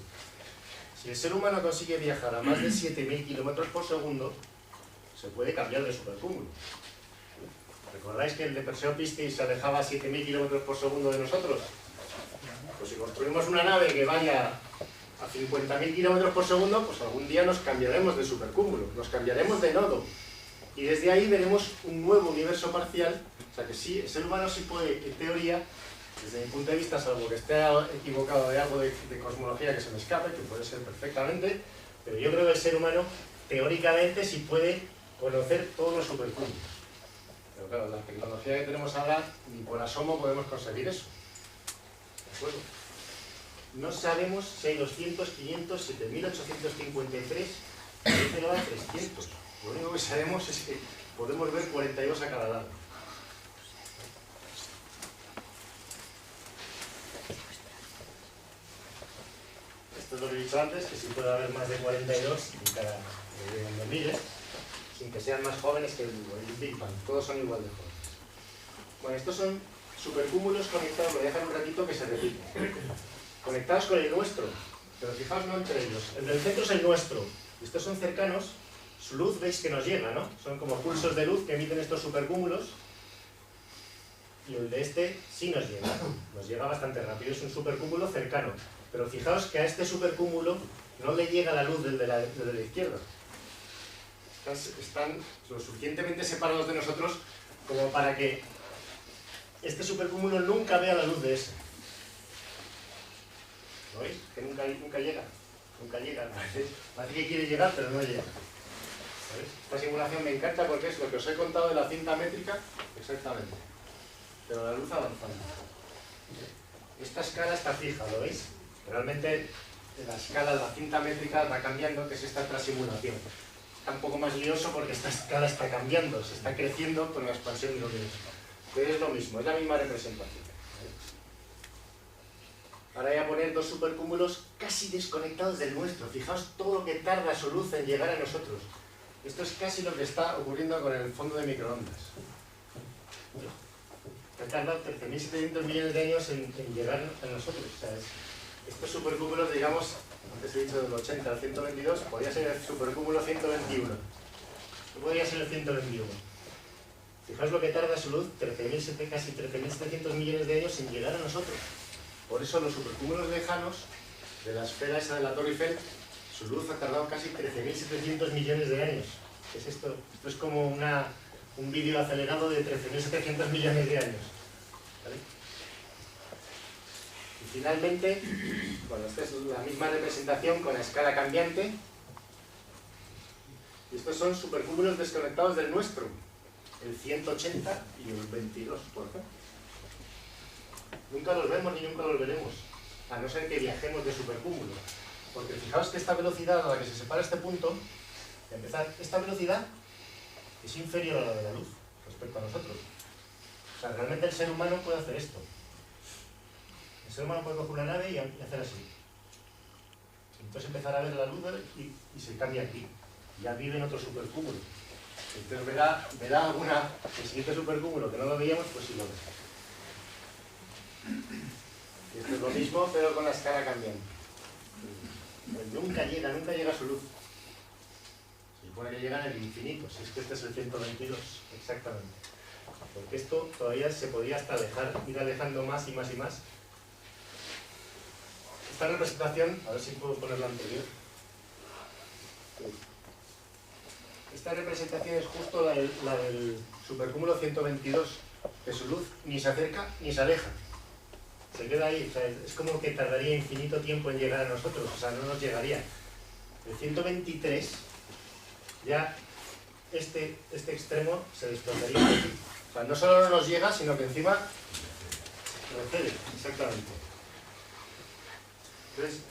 Si el ser humano consigue viajar a más de 7.000 kilómetros por segundo, se puede cambiar de supercúmulo. ¿Recordáis que el de Perseo-Piscis se alejaba a 7.000 kilómetros por segundo de nosotros? Pues si construimos una nave que vaya a 50.000 kilómetros por segundo, pues algún día nos cambiaremos de supercúmulo, nos cambiaremos de nodo. Y desde ahí veremos un nuevo universo parcial. O sea que sí, el ser humano sí puede, en teoría, desde mi punto de vista, salvo que esté equivocado de algo de cosmología que se me escape, que puede ser perfectamente, pero yo creo que el ser humano, teóricamente, sí puede conocer todos los supercúmulos. Pero claro, la tecnología que tenemos ahora, ni por asomo podemos conseguir eso. ¿De acuerdo? No sabemos si hay 200, 500, 7.853, 300. Lo único que sabemos es que podemos ver 42 a cada lado. Esto es lo que he dicho antes, que sí puede haber más de 42 en cada donde mire, sin que sean más jóvenes que el Big Bang. Todos son igual de jóvenes. Bueno, estos son supercúmulos conectados, lo voy a dejar un ratito que se repite. Conectados con el nuestro, pero fijaos no entre ellos. El del centro es el nuestro. Estos son cercanos. Su luz veis que nos llega, ¿no? Son como pulsos de luz que emiten estos supercúmulos. Y el de este sí nos llega bastante rápido, es un supercúmulo cercano. Pero fijaos que a este supercúmulo no le llega la luz del de la izquierda. Están lo suficientemente separados de nosotros como para que este supercúmulo nunca vea la luz de ese. ¿Lo veis? Que nunca llega. Nunca llega. Parece que quiere llegar, pero no llega. ¿Sabes? Esta simulación me encanta porque es lo que os he contado de la cinta métrica, exactamente. Pero la luz avanzando. Esta escala está fija, ¿lo veis? Realmente la escala de la cinta métrica va cambiando, que es esta transsimulación. Está un poco más lioso porque esta escala está cambiando, se está creciendo con la expansión del universo. Pero es lo mismo, es la misma representación. Ahora voy a poner dos supercúmulos casi desconectados del nuestro. Fijaos todo lo que tarda su luz en llegar a nosotros. Esto es casi lo que está ocurriendo con el fondo de microondas. Ha tardado 13.700 millones de años en llegar a nosotros. O sea, estos supercúmulos, digamos, antes he dicho del 80 al 122, podría ser el supercúmulo 121. ¿Qué podría ser el 121? Fijaos lo que tarda su luz, casi 13.700 millones de años en llegar a nosotros. Por eso los supercúmulos lejanos de la esfera esa de la Torre Eiffel, su luz ha tardado casi 13.700 millones de años. ¿Qué es esto? Esto es como un vídeo acelerado de 13.700 millones de años. ¿Vale? Y finalmente, bueno, esta es la misma representación con la escala cambiante. Y estos son supercúmulos desconectados del nuestro, el 180 y el 22, por ejemplo. Nunca los vemos ni nunca los veremos, a no ser que viajemos de supercúmulo. Porque fijaos que esta velocidad a la que se separa este punto, de empezar, esta velocidad es inferior a la de la luz respecto a nosotros. O sea, realmente el ser humano puede hacer esto. El ser humano puede coger una nave y hacer así. Entonces empezar a ver la luz y se cambia aquí. Ya vive en otro supercúmulo. Entonces verá el siguiente supercúmulo que no lo veíamos, pues sí lo ve. Y esto es lo mismo, pero con la escala cambiante. Pues nunca llega a su luz. Se supone que llega en el infinito, si es que este es el 122, exactamente. Porque esto todavía se podía hasta ir alejando más y más y más. Esta representación, a ver si puedo poner la anterior. Esta representación es justo la del supercúmulo 122, que su luz ni se acerca ni se aleja. Se queda ahí, o sea, es como que tardaría infinito tiempo en llegar a nosotros, o sea, no nos llegaría. El 123, ya este extremo se desplazaría aquí. O sea, no solo no nos llega, sino que encima recede, exactamente. Entonces,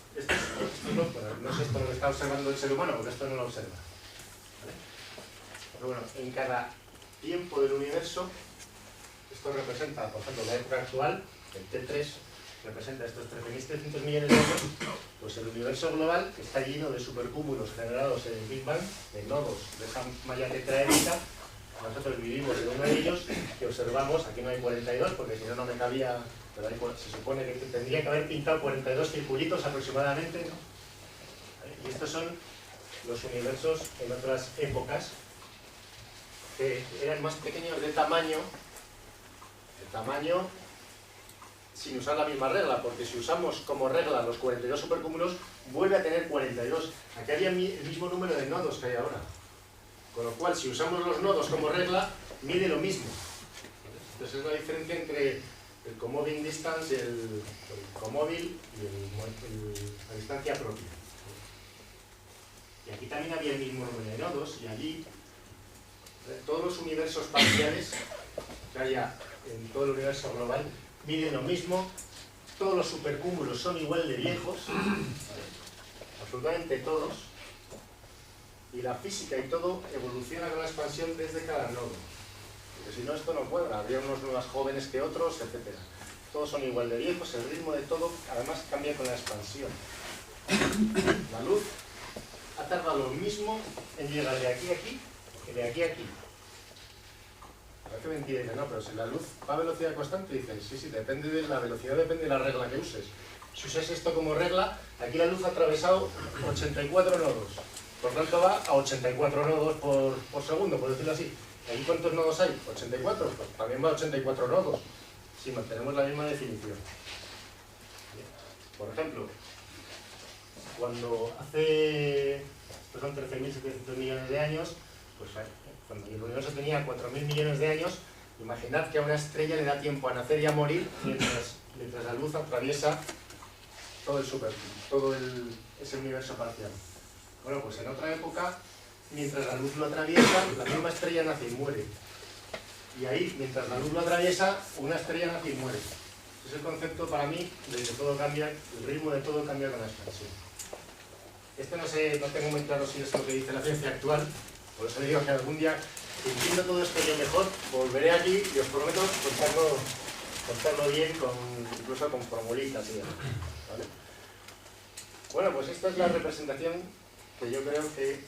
no es esto lo que está observando el ser humano, porque esto no lo observa. ¿Vale? Pero bueno, en cada tiempo del universo, esto representa, por ejemplo, la época actual, el T3, representa estos 13.700 millones de años, pues el universo global está lleno de supercúmulos generados en el Big Bang, de nodos de esa malla tetraédrica. Nosotros vivimos en uno de ellos que observamos, aquí no hay 42 porque si no, no me cabía, pero se supone que tendría que haber pintado 42 circulitos aproximadamente, ¿no? Y estos son los universos en otras épocas que eran más pequeños de tamaño sin usar la misma regla, porque si usamos como regla los 42 supercúmulos, vuelve a tener 42. Aquí había el mismo número de nodos que hay ahora. Con lo cual, si usamos los nodos como regla, mide lo mismo. Entonces es la diferencia entre el comoving distance, el comóvil y la distancia propia. Y aquí también había el mismo número de nodos, y allí todos los universos parciales que haya en todo el universo global miden lo mismo, todos los supercúmulos son igual de viejos, absolutamente todos, y la física y todo evoluciona con la expansión desde cada nodo. Porque si no, esto no cuadra, habría unos más jóvenes que otros, etc. Todos son igual de viejos, el ritmo de todo además cambia con la expansión. La luz ha tardado lo mismo en llegar de aquí a aquí que de aquí a aquí. Parece mentira, dice, no, pero si la luz va a velocidad constante, dicen, sí, depende de la velocidad, depende de la regla que uses. Si usas esto como regla, aquí la luz ha atravesado 84 nodos. Por tanto va a 84 nodos por segundo, por decirlo así. ¿Ahí cuántos nodos hay? 84, pues también va a 84 nodos, si mantenemos la misma definición. Por ejemplo, cuando hace, estos son 13.700 millones de años, pues cuando el universo tenía 4.000 millones de años, imaginad que a una estrella le da tiempo a nacer y a morir mientras la luz atraviesa todo ese universo parcial. Bueno, pues en otra época, mientras la luz lo atraviesa, la misma estrella nace y muere. Y ahí, mientras la luz lo atraviesa, una estrella nace y muere. Ese es el concepto para mí de que todo cambia, el ritmo de todo cambia con la expansión. Esto no tengo muy claro si es lo que dice la ciencia actual, por eso digo que algún día, entiendo todo esto yo mejor, volveré aquí y os prometo contarlo bien, incluso con formulitas y demás, ¿vale? Bueno, pues esta es la representación que yo creo que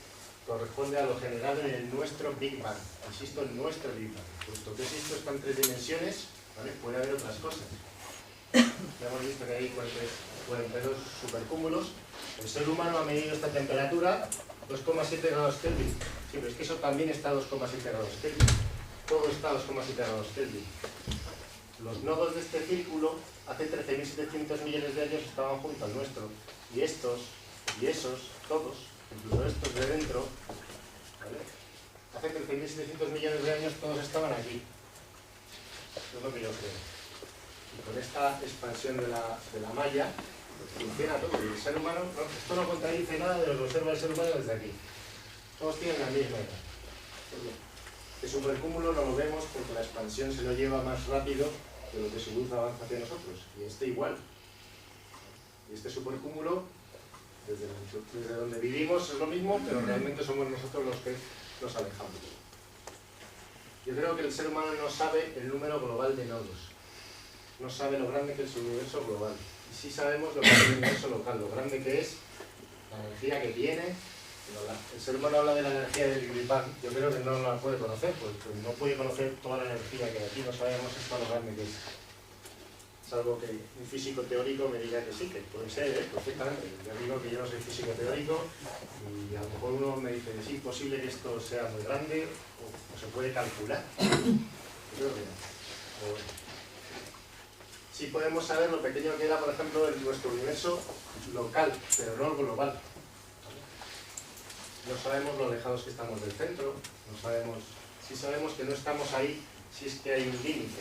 corresponde a lo general en nuestro Big Bang. Insisto, en nuestro Big Bang. Puesto que esto está en 3 dimensiones, ¿vale? Puede haber otras cosas. Ya hemos visto que hay 42 supercúmulos. El ser humano ha medido esta temperatura 2,7 grados Kelvin. Sí, pero es que eso también está a 2,7 grados Kelvin. Todo está a 2,7 grados Kelvin. Los nodos de este círculo hace 13.700 millones de años estaban junto al nuestro. Y estos, y esos, todos, incluso estos de dentro, ¿vale? Hace 13.700 millones de años todos estaban aquí. Eso es lo que yo creo. Y con esta expansión de la malla, pues funciona todo. Y el ser humano, esto no contradice nada de lo que observa el ser humano desde aquí. Todos tienen la misma edad. El supercúmulo no lo vemos porque la expansión se lo lleva más rápido de lo que su luz avanza hacia nosotros. Y este igual. Y este supercúmulo, desde donde vivimos es lo mismo, pero realmente somos nosotros los que nos alejamos. Yo creo que el ser humano no sabe el número global de nodos. No sabe lo grande que es el universo global. Y sí sabemos lo que es el universo local, lo grande que es, la energía que tiene. El ser humano habla de la energía del Big Bang. Yo creo que no la puede conocer, porque no puede conocer toda la energía que hay aquí. No sabemos esto lo grande que es. Salvo que un físico teórico me diga que sí, que puede ser, perfectamente. Yo digo que yo no soy físico teórico y a lo mejor uno me dice que es imposible que esto sea muy grande o se puede calcular. Yo creo que no. Sí podemos saber lo pequeño que era, por ejemplo, en nuestro universo local, pero no global. No sabemos lo alejados que estamos del centro, sí sabemos que no estamos ahí si es que hay un límite.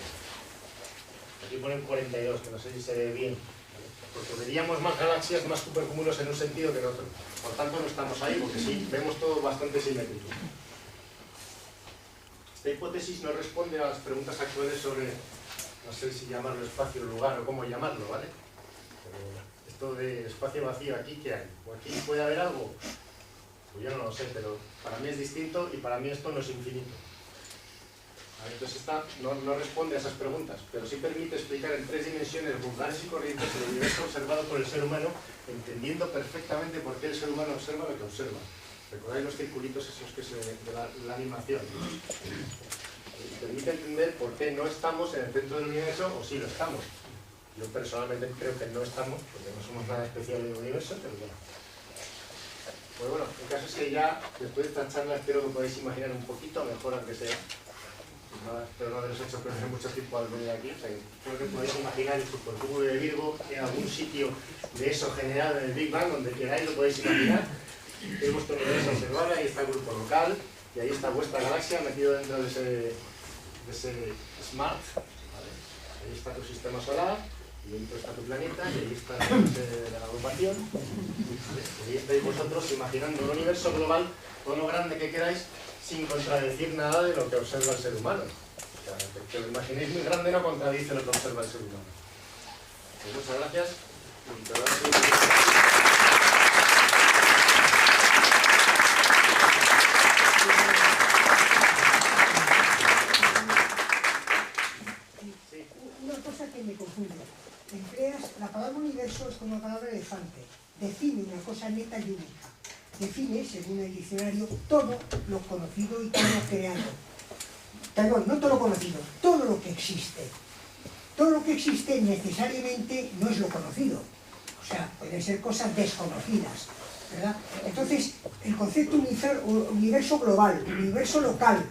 Aquí ponen 42, que no sé si se ve bien, ¿vale? Porque veríamos más galaxias, más supercúmulos en un sentido que en otro. Por tanto no estamos ahí, porque sí, vemos todo bastante simétrico. Esta hipótesis no responde a las preguntas actuales sobre, no sé si llamarlo espacio, lugar o cómo llamarlo, ¿vale? Pero esto de espacio vacío, ¿aquí qué hay? ¿O aquí puede haber algo? Pues yo no lo sé, pero para mí es distinto y para mí esto no es infinito. Entonces esta no responde a esas preguntas, pero sí permite explicar en 3 dimensiones vulgares y corrientes el universo observado por el ser humano, entendiendo perfectamente por qué el ser humano observa lo que observa. ¿Recordáis los circulitos esos que se de la animación? Permite entender por qué no estamos en el centro del universo, o sí lo estamos. Yo personalmente creo que no estamos, porque no somos nada especial en el universo, pero bueno. Pues bueno, el caso es que ya, después de esta charla, espero que podáis imaginar un poquito mejor, aunque sea. Espero no haberos hecho perder mucho tiempo al venir aquí. O sea, espero que podáis imaginar el supercúmulo de Virgo en algún sitio de eso generado en el Big Bang, donde queráis lo podéis imaginar. Es vuestro universo observable, ahí está el grupo local, y ahí está vuestra galaxia metido dentro de ese SMART. ¿Vale? Ahí está tu sistema solar, y dentro está tu planeta, y ahí está la agrupación. Y ahí estáis vosotros imaginando un universo global, todo lo grande que queráis, sin contradecir nada de lo que observa el ser humano. O sea, que lo imaginéis muy grande no contradice lo que observa el ser humano. Pues muchas gracias. Una cosa que me confunde. Empleas la palabra universo es como la palabra elefante. Define una cosa neta y única. Define, según el diccionario, todo lo conocido y todo lo creado. Perdón, no todo lo conocido, todo lo que existe. Todo lo que existe necesariamente no es lo conocido. O sea, pueden ser cosas desconocidas, ¿verdad? Entonces, el concepto universo global, universo local,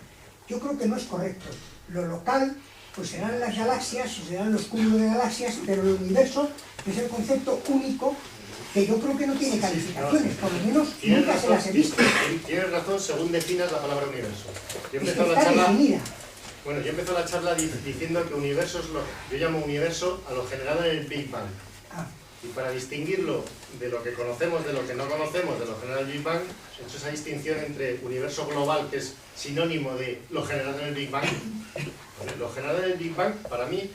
yo creo que no es correcto. Lo local, pues serán las galaxias, o serán los cúmulos de galaxias, pero el universo es el concepto único que yo creo que no tiene calificaciones, por lo menos nunca se las he visto. Tienes razón según definas la palabra universo. Yo Es que está definida. Bueno, yo empezó la charla diciendo que universo es lo que yo llamo universo a lo generado en el Big Bang. Y para distinguirlo de lo que conocemos, de lo que no conocemos, de lo generado en el Big Bang, he hecho esa distinción entre universo global, que es sinónimo de lo generado en el Big Bang. Lo generado en el Big Bang, para mí,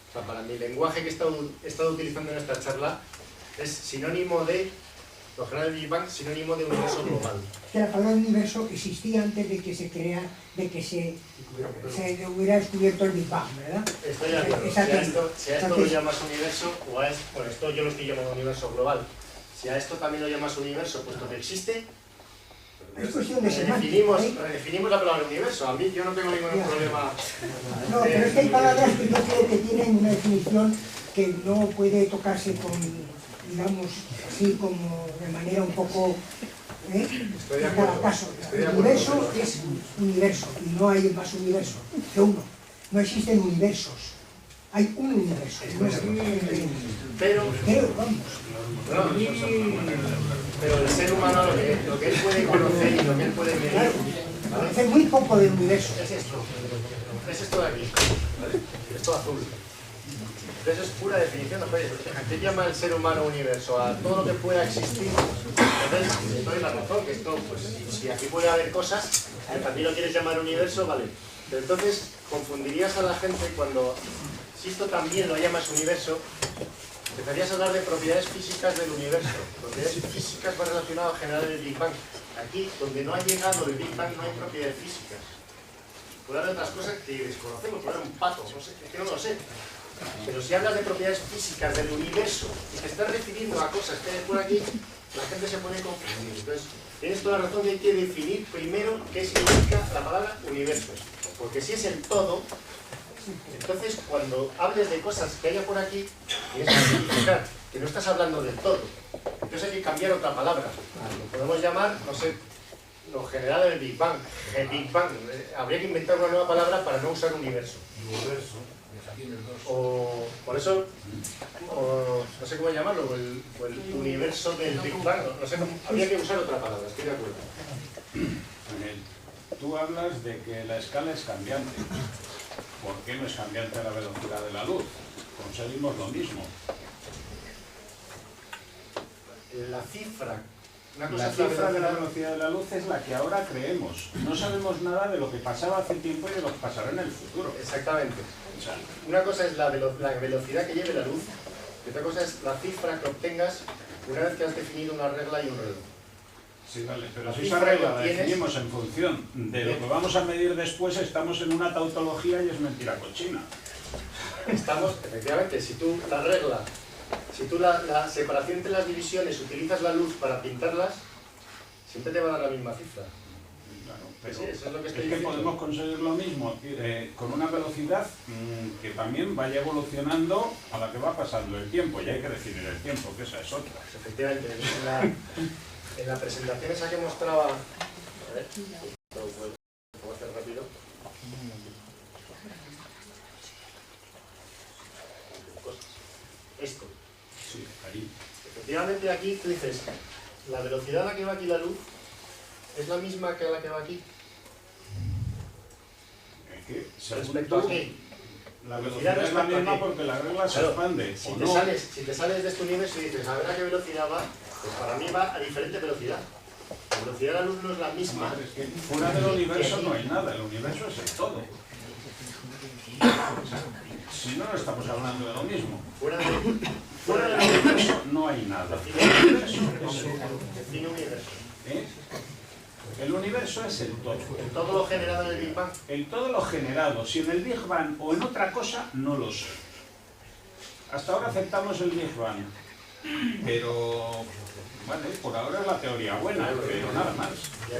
o sea, para mi lenguaje que he estado utilizando en esta charla, es sinónimo de lo generado en el Big Bang, sinónimo de universo global. Que la palabra universo existía antes de que se crea, de que se hubiera descubierto el Big Bang, ¿verdad? Estoy de acuerdo. Si a esto lo llamas universo, o a esto, bueno, esto yo lo estoy llamando universo global. Si a esto también lo llamas universo, puesto que existe, es cuestión de semántica. Redefinimos la palabra universo. A mí yo no tengo ningún problema. No, pero es que hay palabras que yo creo que tienen una definición que no puede tocarse con, digamos, así como de manera un poco... Estoy de acuerdo. En cada caso, el universo es universo y no hay más universo que uno. No existen universos. Hay un universo. Pero vamos. Pero el ser humano, lo que él puede conocer y lo que él puede medir, conoce muy poco del universo. Es esto. Es esto de aquí. ¿Vale? Esto azul. Eso es pura definición. ¿Qué llama el ser humano universo? A todo lo que pueda existir. Entonces, esto es la razón, que esto, pues, si aquí puede haber cosas, también lo quieres llamar universo, vale. Pero entonces, confundirías a la gente cuando, si esto también lo llamas universo, empezarías a hablar de propiedades físicas del universo. Propiedades físicas más relacionadas a generar el Big Bang. Aquí, donde no ha llegado el Big Bang, no hay propiedades físicas. Puede haber otras cosas que desconocemos, puede haber un pato, no sé, es que no lo sé. Pero si hablas de propiedades físicas del universo y te estás refiriendo a cosas que hay por aquí, la gente se puede confundir. Entonces, tienes toda la razón de que hay que definir primero qué significa la palabra universo. Porque si es el todo, entonces cuando hables de cosas que haya por aquí, tienes que significar que no estás hablando del todo. Entonces hay que cambiar otra palabra. Lo podemos llamar, no sé, lo generado en el Big Bang. El Big Bang. Habría que inventar una nueva palabra para no usar universo. O, por eso, no sé cómo llamarlo, o el universo del Big Bang, no sé cómo, habría que usar otra palabra, estoy de acuerdo. Tú hablas de que la escala es cambiante. ¿Por qué no es cambiante la velocidad de la luz? Conseguimos lo mismo. La cifra. La cifra de la velocidad de la luz es la que ahora creemos. No sabemos nada de lo que pasaba hace tiempo y de lo que pasará en el futuro. Exactamente. Una cosa es la velocidad que lleve la luz, y otra cosa es la cifra que obtengas una vez que has definido una regla y un reloj. Sí, vale, pero La si cifra esa regla que la tienes- definimos en función de lo que vamos a medir después, estamos en una tautología y es mentira cochina. Estamos, efectivamente, si tú la regla, si tú la separación entre las divisiones utilizas la luz para pintarlas, siempre te va a dar la misma cifra. Claro, pero Sí, eso es lo que es estoy que diciendo. podemos conseguir lo mismo con una velocidad que también vaya evolucionando a la que va pasando el tiempo, y hay que definir el tiempo, que esa es otra. Pues efectivamente, en la presentación esa que mostraba, a ver, lo puedo hacer rápido. Esto. Sí, ahí. Efectivamente aquí tú dices, la velocidad a la que va aquí la luz es la misma que a la que va aquí. Que, según Respecto a tú, qué? la velocidad es la respecto a misma qué. porque la regla se Claro, expande, si ¿o te, no? si te sales de este universo y dices, a ver a qué velocidad va, pues para mí va a diferente velocidad. La velocidad de la luz no es la misma. Madre, es que fuera del universo no hay nada, el universo es el todo. Si no, no estamos hablando de lo mismo. Fuera Fuera del universo no hay nada. Define universo. ¿Eh? El universo es el todo. En todo lo generado en el Big Bang. El todo lo generado, si en el Big Bang o en otra cosa, no lo sé. Hasta ahora aceptamos el Big Bang, pero vale, por ahora es la teoría buena, pero nada más. Ya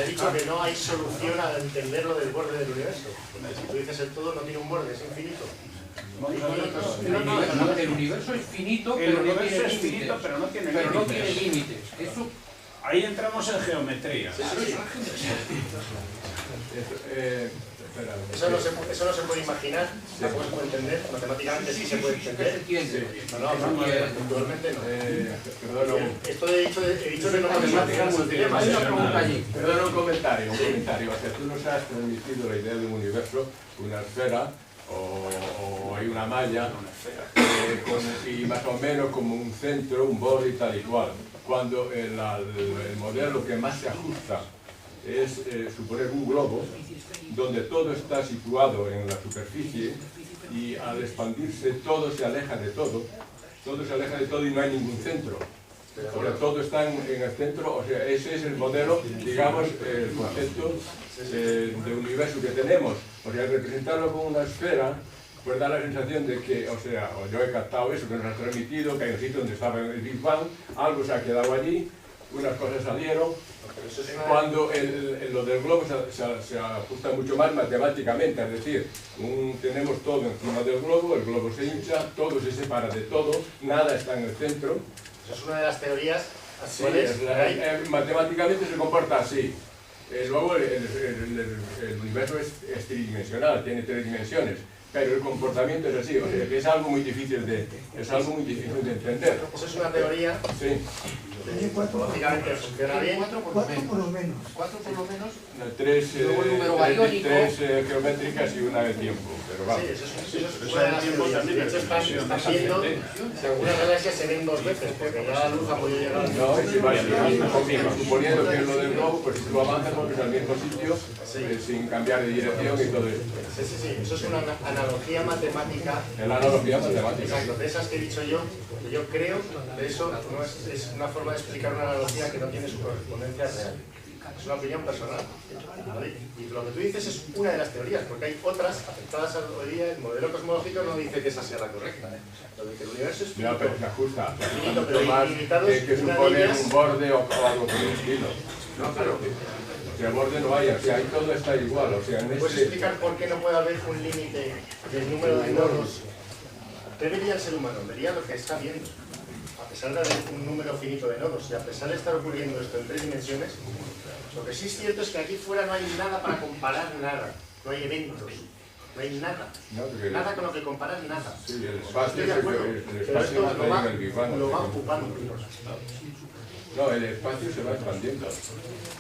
he dicho que no hay solución a entender lo del borde del universo. Si tú dices el todo no tiene un borde, es infinito. El universo es finito, El pero no universo tiene es finito, límites. pero no tiene Pero no tiene límites. límites. Eso, Ahí entramos en geometría. Eso no se puede imaginar, tampoco se puede entender, matemáticamente sí se puede se entender. entiende. No, actualmente no. Perdón, Esto he dicho que no matemáticas es un dilema. Hay una pregunta allí. perdón, un comentario. O sea, tú nos has transmitido la idea de un universo, una esfera, o hay una malla, y más o menos como un centro, un borde y tal y cual. Cuando el modelo que más se ajusta es suponer un globo, donde todo está situado en la superficie y al expandirse todo se aleja de todo y no hay ningún centro. O sea, todo está en el centro, o sea, ese es el modelo, digamos, el concepto de universo que tenemos. O sea, representarlo con una esfera, pues da la sensación de que, o sea, yo he captado eso que nos has transmitido, que hay un sitio donde estaba el Big Bang, algo se ha quedado allí, unas cosas salieron. Cuando lo del globo se ajusta mucho más matemáticamente, es decir, tenemos todo encima del globo, el globo se hincha, todo se separa de todo, nada está en el centro. Eso es una de las teorías Sí, actuales. matemáticamente se comporta así. Luego el universo es tridimensional, tiene 3 dimensiones, pero el comportamiento es así, o sea, que es algo muy difícil de entender. Eso es una teoría Sí. lógicamente funciona bien. 4 por Cuatro lo por lo menos. menos. 4 por lo menos. 3 Luego el número bariónico. geométricas y una de tiempo, pero vamos. Sí, eso es Pero una de las tiempo teorías. también De hecho, es están dimensión, viendo es que algunas galaxias se ven 2 veces, porque ya la luz ha podido llegar a No, si suponiendo que es lo del globo, pues si tú avanzas vuelves al mismo sitio sin cambiar de dirección y todo eso. Sí, eso es una analogía matemática. Es la analogía matemática. Exacto, de esas que he dicho yo, que yo creo que eso no es una forma de explicar una analogía que no tiene su correspondencia real. Es una opinión personal. ¿Vale? Y lo que tú dices es una de las teorías, porque hay otras afectadas hoy día. El modelo cosmológico no dice que esa sea la correcta. Lo de que el universo es finito. No, pero se ajusta Finito, pero mucho más ilimitados, que una suponer líneas. un borde o algo por el estilo. No, claro. Si el borde no hay, o sea, ahí todo está igual, o sea, en ¿Puedes este... explicar por qué no puede haber un límite del número de nodos? ¿Qué vería el ser humano? Vería lo que está viendo. A pesar de haber un número finito de nodos y a pesar de estar ocurriendo esto en 3 dimensiones, lo que sí es cierto es que aquí fuera no hay nada para comparar nada. No hay eventos. No hay nada. No, porque Nada con lo que comparar nada. sí, el espacio, Estoy de acuerdo. el Pero espacio esto no llega al Big Bang, lo o sea, va ocupando. no, el espacio se va expandiendo,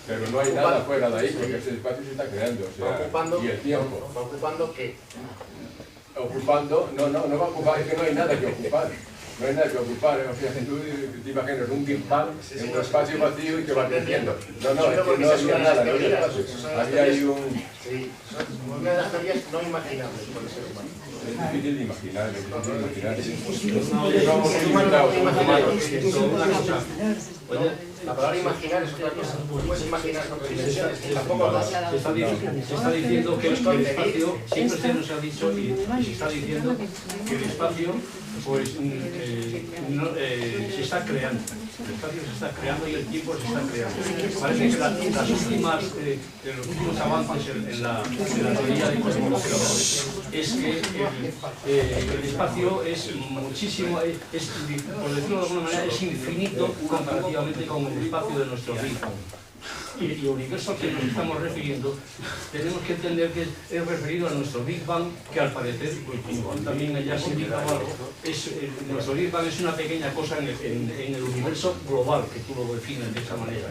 pero no hay nada fuera de ahí, porque ese espacio se está creando, o Va sea, ocupando, y el tiempo. va ocupando ¿qué? Ocupando, no va a ocupar, es que no hay nada que ocupar. No hay nada que ocupar, o sea, tú te imaginas un Big Bang en un espacio vacío y que va creciendo. No, es que no había nada, no había espacio. Había ahí un... Sí, son Una de las teorías no imaginables por el ser humano. Es difícil de imaginar, es difícil de imaginar. La palabra imaginar es otra cosa. Tú puedes imaginar otras dimensiones, tampoco dos. Se está diciendo que el espacio, siempre se nos ha dicho y se está diciendo que el espacio pues se está creando. El espacio se está creando y el tiempo se está creando. Parece que los últimos avances en la teoría de cosmología es que el espacio es muchísimo, por decirlo de alguna manera, es infinito comparativamente con el espacio de nuestro Big Bang. Y el universo al que nos estamos refiriendo, tenemos que entender que es referido a nuestro Big Bang, que al parecer, pues, como también ya se indicaba algo, nuestro Big Bang es una pequeña cosa en el universo global, que tú lo defines de esa manera.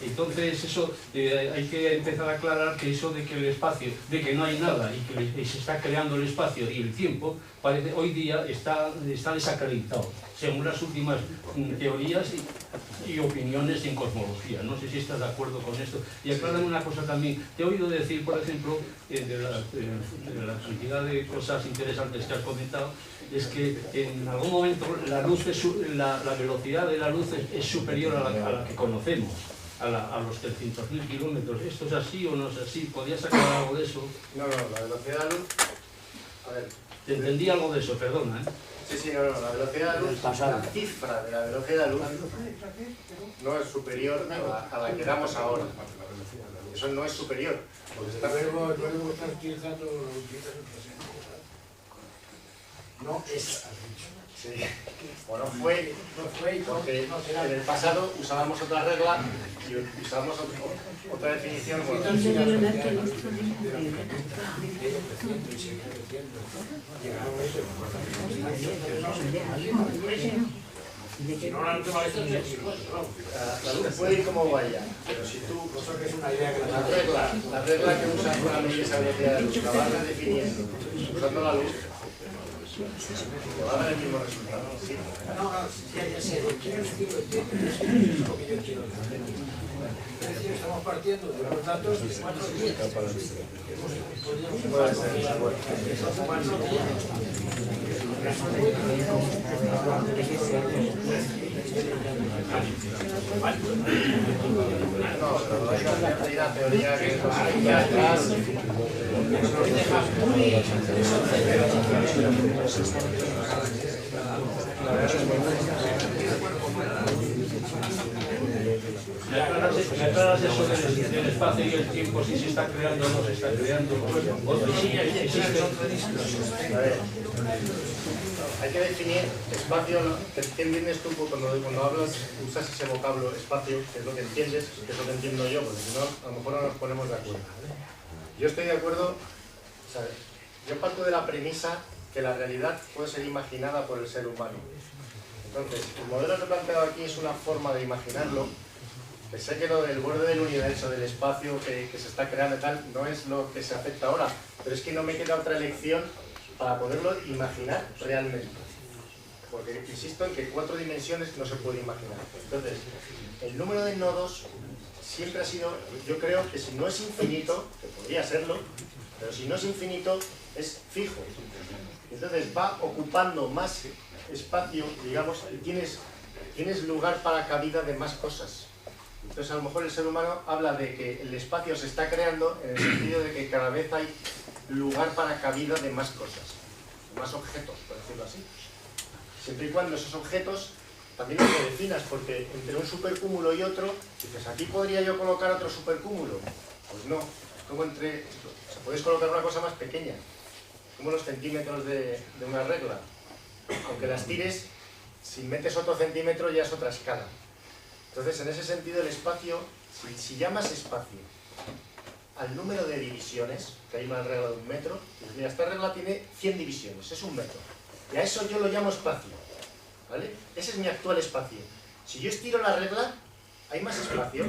Entonces eso, hay que empezar a aclarar que eso de que el espacio, de que no hay nada y que se está creando el espacio y el tiempo, parece hoy día está desacreditado, según las últimas teorías y opiniones en cosmología. No sé si estás de acuerdo con esto. Y aclárame una cosa también. Te he oído decir, por ejemplo, de la cantidad de cosas interesantes que has comentado, es que en algún momento la velocidad de la luz es superior a la que conocemos. A los 300.000 kilómetros. ¿Esto es así o no es así? ¿Podías aclarar algo de eso? No, la velocidad de la luz... A ver... Te entendí algo de eso, perdona, ¿eh? Sí, la velocidad de la luz, la cifra de la velocidad de la luz no es superior a la que damos ahora. Eso no es superior. Porque está... Luego estás utilizando el presente. No es, has dicho. Sí. Bueno, fue porque en el pasado usábamos otra regla y usábamos otra definición. Bueno, la luz puede ir como vaya, pero si tú la regla que usas para medir esa velocidad de luz la vas redefiniendo usando la luz, te va a dar el mismo resultado. ¿Sí? Ya sé, lo que yo quiero entender. Es decir, estamos partiendo de los datos de 4 días. Puede ser, no, pero hay una teoría que nos guía atrás. ¿Me aclaras eso del espacio y el tiempo, si se está creando o no se está creando? ¿O si existe? A ver, hay que definir espacio. ¿Qué entiendes tú cuando hablas, usas ese vocablo espacio? ¿Qué es lo que entiendes? ¿Qué es lo que entiendo yo? Porque si no, a lo mejor no nos ponemos de acuerdo. Yo estoy de acuerdo, ¿sabes? Yo parto de la premisa que la realidad puede ser imaginada por el ser humano. Entonces, el modelo que he planteado aquí es una forma de imaginarlo. Sé que lo del borde del universo, del espacio que se está creando y tal, no es lo que se acepta ahora, pero es que no me queda otra elección para poderlo imaginar realmente. Porque insisto en que 4 dimensiones no se puede imaginar. Entonces, el número de nodos siempre ha sido, yo creo que si no es infinito, que podría serlo, pero si no es infinito, es fijo. Entonces va ocupando más espacio, digamos, y tienes lugar para cabida de más cosas. Entonces a lo mejor el ser humano habla de que el espacio se está creando en el sentido de que cada vez hay lugar para cabida de más cosas, de más objetos, por decirlo así. Siempre y cuando esos objetos también los definas, porque entre un supercúmulo y otro, dices, aquí podría yo colocar otro supercúmulo. Pues no, es como entre, o sea, puedes colocar una cosa más pequeña, como los centímetros de una regla. Aunque las tires, si metes otro centímetro ya es otra escala. Entonces, en ese sentido, el espacio, si llamas espacio al número de divisiones, que hay una regla de 1 metro, dices, mira, esta regla tiene 100 divisiones, es 1 metro. Y a eso yo lo llamo espacio, ¿vale? Ese es mi actual espacio. Si yo estiro la regla, ¿hay más espacio?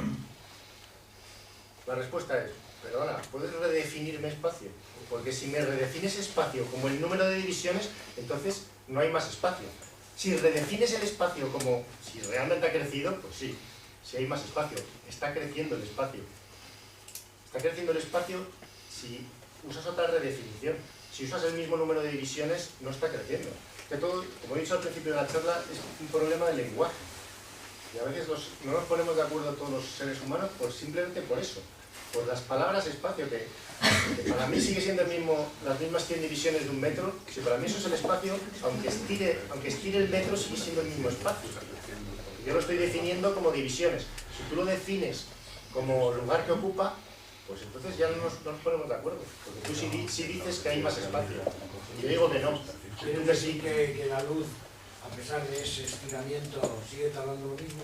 La respuesta es, perdona, ¿puedes redefinirme espacio? Porque si me redefines espacio como el número de divisiones, entonces no hay más espacio. Si redefines el espacio como si realmente ha crecido, pues sí, sí hay más espacio. Está creciendo el espacio. Está creciendo el espacio si usas otra redefinición. Si usas el mismo número de divisiones, no está creciendo. Que todo, como he dicho al principio de la charla, es un problema de lenguaje. Y a veces no nos ponemos de acuerdo todos los seres humanos simplemente por eso. Por las palabras espacio, que para mí sigue siendo las mismas 100 divisiones de un metro. Si para mí eso es el espacio, aunque estire el metro, sigue siendo el mismo espacio. Yo lo estoy definiendo como divisiones. Si tú lo defines como lugar que ocupa, pues entonces ya no nos ponemos de acuerdo. Porque tú sí dices que hay más espacio. Y yo digo que no. ¿Quiere decir que la luz, a pesar de ese estiramiento, sigue tardando lo mismo?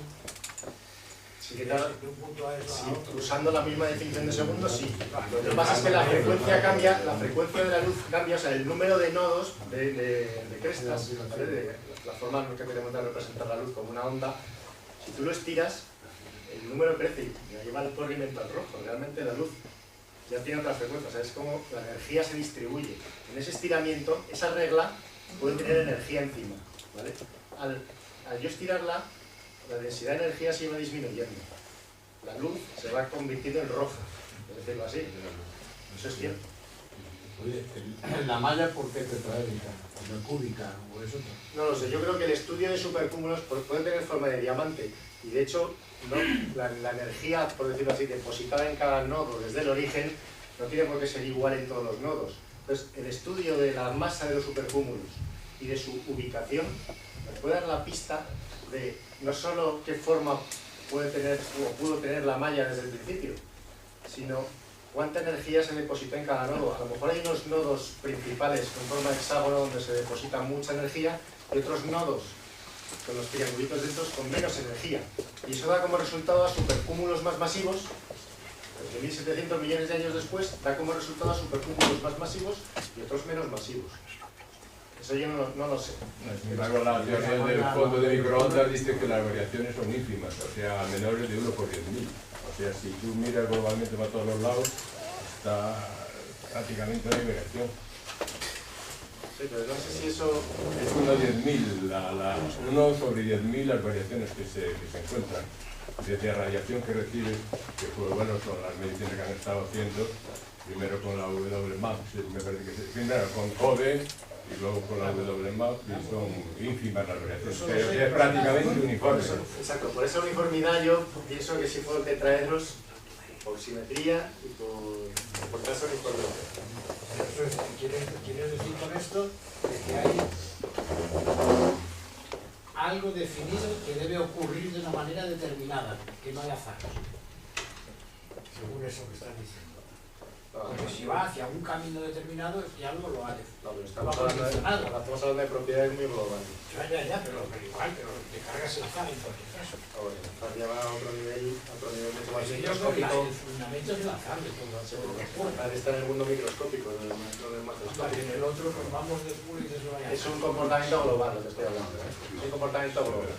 Sí, De un punto a eso a otro. usando la misma definición de segundos, sí. Lo que pasa es que la frecuencia cambia, la frecuencia de la luz cambia, o sea, el número de nodos, de crestas, ¿vale? De la forma en que tenemos de representar la luz como una onda, si tú lo estiras, el número crece y lleva el corrimiento al rojo. Realmente la luz ya tiene otra frecuencia, o sea, es como la energía se distribuye. En ese estiramiento, esa regla puede tener energía encima, ¿vale? Al yo estirarla, la densidad de energía se va disminuyendo. La luz se va convirtiendo en roja, por decirlo así. Eso es cierto. Oye, la malla, ¿por qué tetraédrica? ¿O no cúbica? ¿O es otra? No lo sé, yo creo que el estudio de supercúmulos puede tener forma de diamante y de hecho la energía, por decirlo así, depositada en cada nodo desde el origen no tiene por qué ser igual en todos los nodos. Entonces, el estudio de la masa de los supercúmulos y de su ubicación nos puede dar la pista de no solo qué forma puede tener o pudo tener la malla desde el principio, sino cuánta energía se deposita en cada nodo. A lo mejor hay unos nodos principales con forma de hexágono donde se deposita mucha energía y otros nodos con los triangulitos dentro con menos energía. Y eso da como resultado a supercúmulos más masivos. De 1.700 millones de años después, da como resultado a supercúmulos más masivos y otros menos masivos. Eso yo no lo sé. Sin embargo, la teoría del fondo de microondas dice que las variaciones son ínfimas, o sea, menores de 1 por 10.000. O sea, si tú miras globalmente para todos los lados, está prácticamente una variación. Sí, pero no sé si eso... Es 1 sobre 10.000 las variaciones que se encuentran. Desde radiación que recibe, que fue bueno con las mediciones que han estado haciendo, primero con la WMAP, me parece que primero con CODE, y luego con la WMAP, y son ínfimas las variaciones, que es prácticamente uniforme. Exacto, por esa uniformidad yo pienso que sí puedo tetraedros por simetría y por tasa uniformidad. ¿Quieres decir con esto que hay algo definido que debe ocurrir de una manera determinada, que no hay azar? Según eso que estás diciendo. Porque si va hacia un camino determinado, ya algo lo ha No, pero estamos hablando de propiedades muy globales. Ya, pero igual, pero te cargas el azar en cualquier caso. Ahora, estás llevado a otro nivel mucho más Yo creo que microscópico. el fundamento es el azar de todo. Azar está en el mundo microscópico, no en el macroscópico. En el otro pues vamos después y desvaya. Es un comportamiento global lo que estoy hablando, ¿eh? Es un comportamiento global.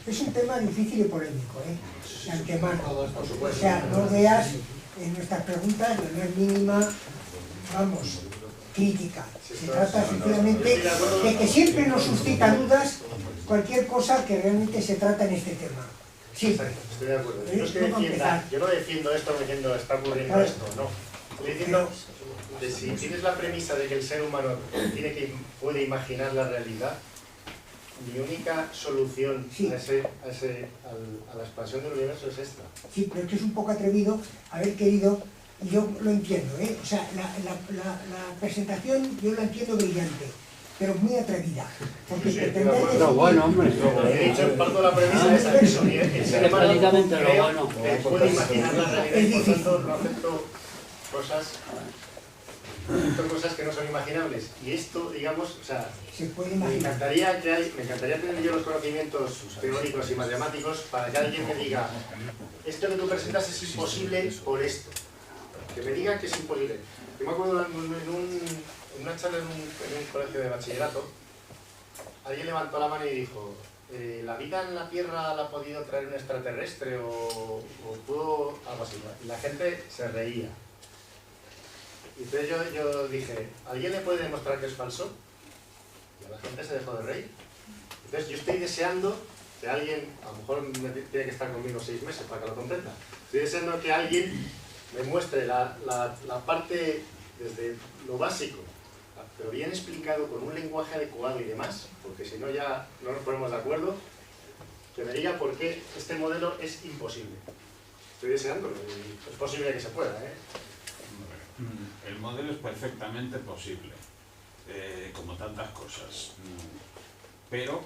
Es un tema difícil y polémico, de antemano. O sea, no veas en nuestras preguntas la más mínima, vamos, crítica. Se trata sencillamente de que siempre nos suscita dudas cualquier cosa que realmente se trata en este tema. Siempre. Estoy de acuerdo. Yo no defiendo esto diciendo está ocurriendo esto, no. Estoy diciendo que si tienes la premisa de que el ser humano puede imaginar la realidad, mi única solución a la expansión del universo es esta. Sí, pero es que es un poco atrevido haber querido, y yo lo entiendo, o sea, la presentación yo la entiendo brillante, pero muy atrevida. Porque pretender decir... Pero bueno, hombre. He dicho, parto de la premisa de esa eso, y el ser humano creo que puede imaginar la realidad y por tanto no acepto cosas que no son imaginables. Y esto, digamos, o sea, se puede me imaginar. encantaría tener yo los conocimientos teóricos y matemáticos para que alguien me diga esto que tú presentas es imposible por esto. Que me diga que es imposible. Yo me acuerdo en una charla en un colegio de bachillerato, alguien levantó la mano y dijo ¿la vida en la Tierra la ha podido traer un extraterrestre o pudo algo así? Y la gente se reía. Y entonces yo dije, ¿alguien le puede demostrar que es falso? Y la gente se dejó de reír. Entonces yo estoy deseando que alguien, a lo mejor tiene que estar conmigo 6 meses para que lo comprenda, estoy deseando que alguien me muestre la parte desde lo básico, pero bien explicado, con un lenguaje adecuado y demás, porque si no ya no nos ponemos de acuerdo, que me diga por qué este modelo es imposible. Estoy deseándolo y es posible que se pueda, ¿eh? El modelo es perfectamente posible, como tantas cosas, pero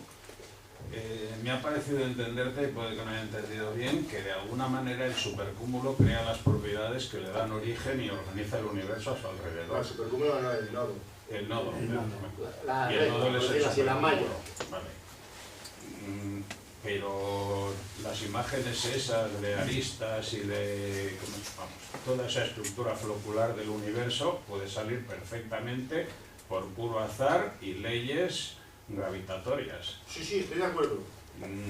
me ha parecido entenderte, y puede que no haya entendido bien, que de alguna manera el supercúmulo crea las propiedades que le dan origen y organiza el universo a su alrededor. No, el supercúmulo no, el nodo. El nodo. La y el nodo es el así, la malla. supercúmulo. Vale. Pero las imágenes esas de aristas y de toda esa estructura flocular del universo puede salir perfectamente por puro azar y leyes gravitatorias. Sí, estoy de acuerdo.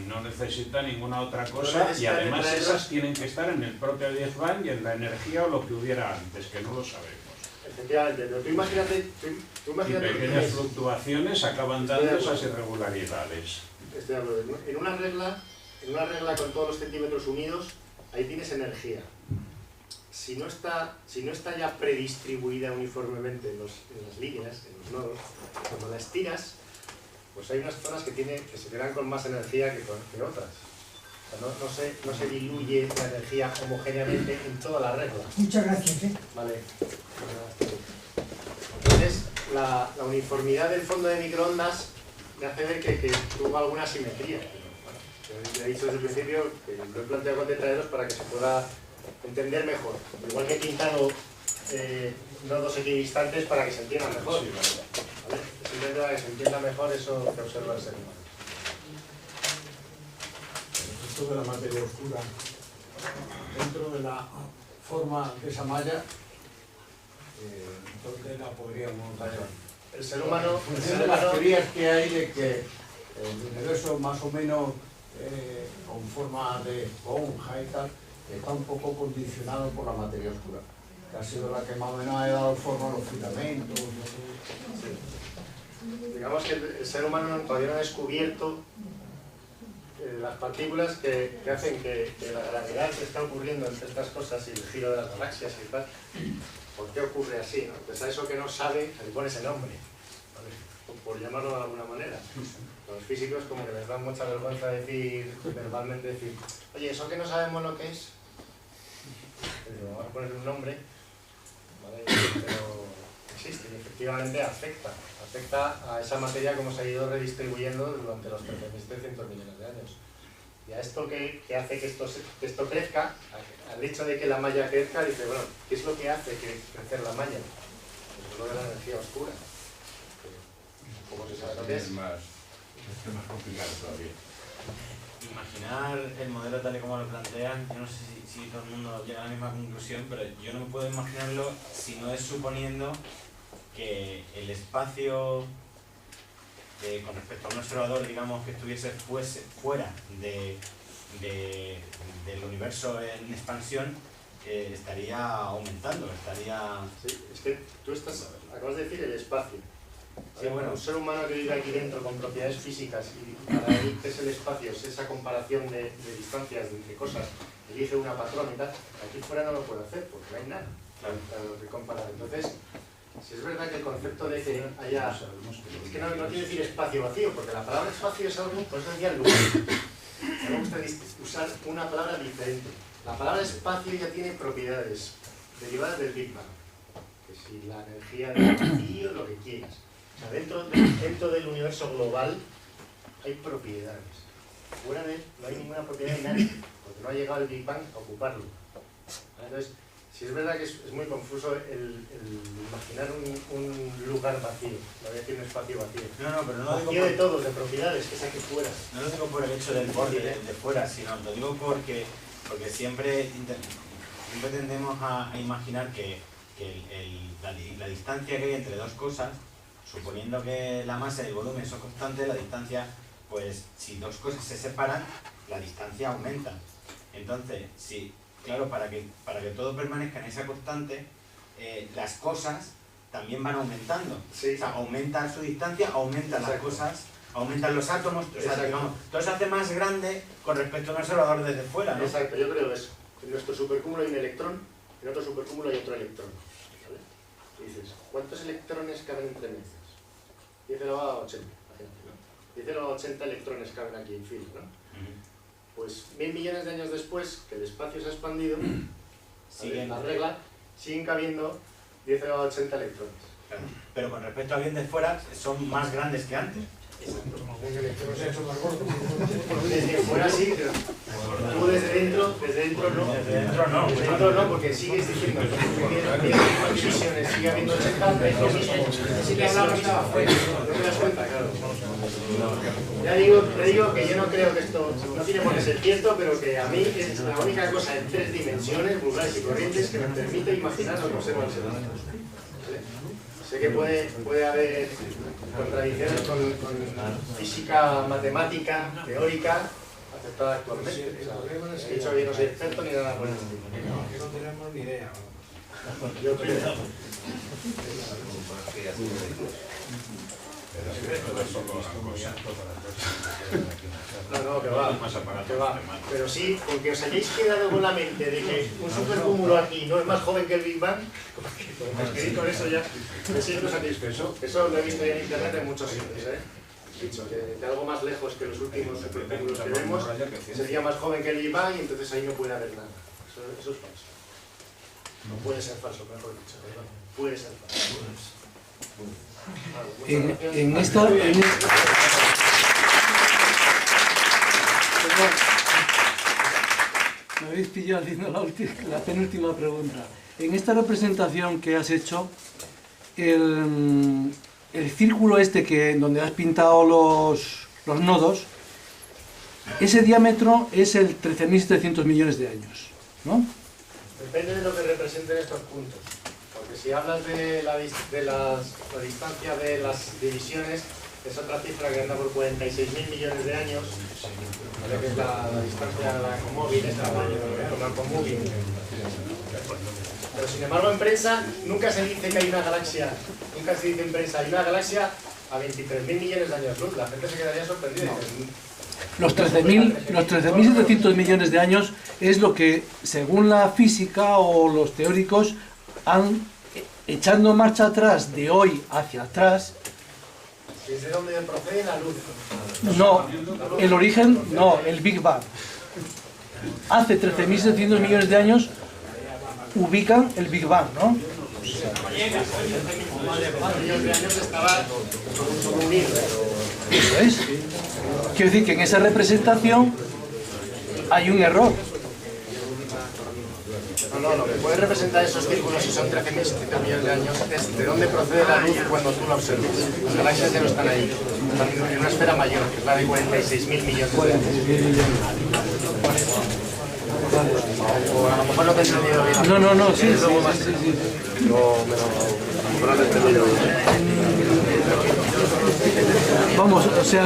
No necesita ninguna otra cosa y además esas tienen que estar en el propio Big Bang y en la energía o lo que hubiera antes, que no lo sabemos. Efectivamente, pero tú imagínate y pequeñas fluctuaciones acaban dando esas irregularidades. Estoy de acuerdo. En una regla con todos los centímetros unidos, ahí tienes energía. Si no está ya predistribuida uniformemente en las líneas, en los nodos, cuando la estiras, pues hay unas zonas que se quedan con más energía que otras. O sea, no se diluye la energía homogéneamente en toda la regla. Muchas gracias. Vale. Entonces, la uniformidad del fondo de microondas me hace ver que tuvo alguna simetría. Bueno, ya he dicho desde el principio que lo he planteado con tetraedros para que se pueda entender mejor. Igual que he pintado nodos equidistantes para que se entiendan mejor. Sí, ¿Vale? Simplemente para que se entienda mejor eso que observa el ser humano. Esto de la materia oscura, dentro de la forma de esa malla, entonces la podríamos dar. El ser humano... De las teorías que hay de que el universo más o menos con forma de esponja y tal, está un poco condicionado por la materia oscura, que ha sido la que más o menos ha dado forma a los filamentos. Sí. Digamos que el ser humano todavía no ha descubierto las partículas que hacen que la gravedad que está ocurriendo entre estas cosas y el giro de las galaxias y tal, ¿por qué ocurre así? ¿No? Pues a eso que no sabe le pone ese nombre, ¿vale? Por llamarlo de alguna manera. Los físicos como que les da mucha vergüenza decir, verbalmente decir, oye, eso que no sabemos lo que es, pero vamos a ponerle un nombre, ¿vale? Pero existe y efectivamente afecta a esa materia como se ha ido redistribuyendo durante los 13.300 millones de años. Y a esto que hace que esto crezca, al hecho de que la malla crezca, dice, bueno, ¿qué es lo que hace crecer la malla? Pues lo de la energía oscura. Como se sabe lo que es. Más complicado todavía. Imaginar el modelo tal y como lo plantean, yo no sé si todo el mundo llega a la misma conclusión, pero yo no puedo imaginarlo si no es suponiendo que el espacio con respecto a un observador, digamos, que fuese fuera del universo en expansión, estaría aumentando, estaría... Sí, es que tú acabas de decir el espacio. Sí, bueno, un ser humano que vive aquí dentro con propiedades físicas y para él ¿qué es el espacio? Es esa comparación de distancias entre cosas, elige una patrón y tal, aquí fuera no lo puede hacer porque no hay nada para lo que comparar. Entonces, si es verdad que el concepto de que haya... Es que no quiere decir espacio vacío, porque la palabra espacio es algo, por eso decía el lugar. Me gusta usar una palabra diferente. La palabra espacio ya tiene propiedades derivadas del Big Bang. Que si la energía del vacío, lo que quieras. O sea, dentro del universo global hay propiedades. Fuera de él no hay ninguna propiedad de nadie, porque no ha llegado el Big Bang a ocuparlo. Entonces, si es verdad que es muy confuso el imaginar un lugar vacío, no voy a decir un espacio vacío. No, pero no lo digo vacío de todos, de propiedades, que es aquí fuera. No lo digo por el hecho del borde de fuera, sino lo digo porque siempre tendemos a imaginar que la distancia que hay entre dos cosas, suponiendo que la masa y el volumen son constantes, la distancia, pues si dos cosas se separan, la distancia aumenta. Entonces, claro, para que todo permanezca en esa constante, las cosas también van aumentando. Sí. O sea, aumenta su distancia, aumentan las Exacto. cosas, aumentan los átomos, o sea, Exacto. digamos, todo se hace más grande con respecto a un observador desde fuera, ¿no? Exacto, yo creo eso. En nuestro supercúmulo hay un electrón, en otro supercúmulo hay otro electrón. ¿Vale? Y dices, ¿cuántos electrones caben entre medias? 10 elevado a 80, imagínate, ¿no? 10 elevado a 80 electrones caben aquí en fila, ¿no? Ujú. Pues 1000 millones de años después, que el espacio se ha expandido, Siguen- la regla, siguen cabiendo 10 elevado a 80 electrones. Claro. Pero con respecto a bien de fuera, son más grandes que antes. Desde fuera sí, pero tú desde dentro no. Desde dentro no. Desde dentro no, porque sigues diciendo que hay divisiones, sigue habiendo 80, es lo mismo. Si te hablaba estaba fuera, no te das cuenta, claro. Ya te digo que yo no creo que esto no tiene por qué ser cierto, pero que a mí es la única cosa en 3 dimensiones, vulgares y corrientes, que me permite imaginar lo que observa el ser humano. ¿Vale? Sé que puede haber contradicciones con física matemática, teórica, aceptada actualmente. O sea, he dicho que yo no soy experto ni nada por el estilo. No tenemos ni idea. Yo creo. No, que va. Pero sí, porque os hayáis quedado con la mente de que un supercúmulo aquí no es más joven que el Big Bang, como escribí con eso ya, me siento satisfecho. Eso lo he visto ya en internet en muchos sitios, dicho que de algo más lejos que los últimos supercúmulos que vemos sería más joven que el Big Bang y entonces ahí no puede haber nada. Eso es falso. No puede ser falso, mejor dicho, ¿verdad? Puede ser falso. En esta... Me habéis pillado haciendo la penúltima pregunta. En esta representación que has hecho, el círculo este donde has pintado los nodos, ese diámetro es el 13.700 millones de años, ¿no? Depende de lo que representen estos puntos. Porque si hablas de la distancia de las divisiones, es otra cifra que anda por 46.000 millones de años, ¿vale? Que es la distancia de la ecomóvil, es tamaño de la ecomóvil. Pero sin embargo en prensa nunca se dice que hay una galaxia, nunca se dice en prensa hay una galaxia a 23.000 millones de años luz. La gente se quedaría sorprendida. Los 13.700 millones de años es lo que, según la física o los teóricos, han echando marcha atrás de hoy hacia atrás. ¿Es de dónde procede la luz? No, el origen, no, el Big Bang. Hace 13.700 millones de años ubican el Big Bang, ¿no? Millones de años estaba unido. Eso es. Quiero decir que en esa representación hay un error. No, lo que puede representar esos círculos, si son 13.700 millones de años, es de dónde procede la luz cuando tú la observas. Las galaxias ya no están ahí, están en una esfera mayor, que es la de 46.000 millones de años. O a lo mejor no te he entendido bien. No, sí, sí. No, a lo mejor no te he entendido bien. Vamos, o sea,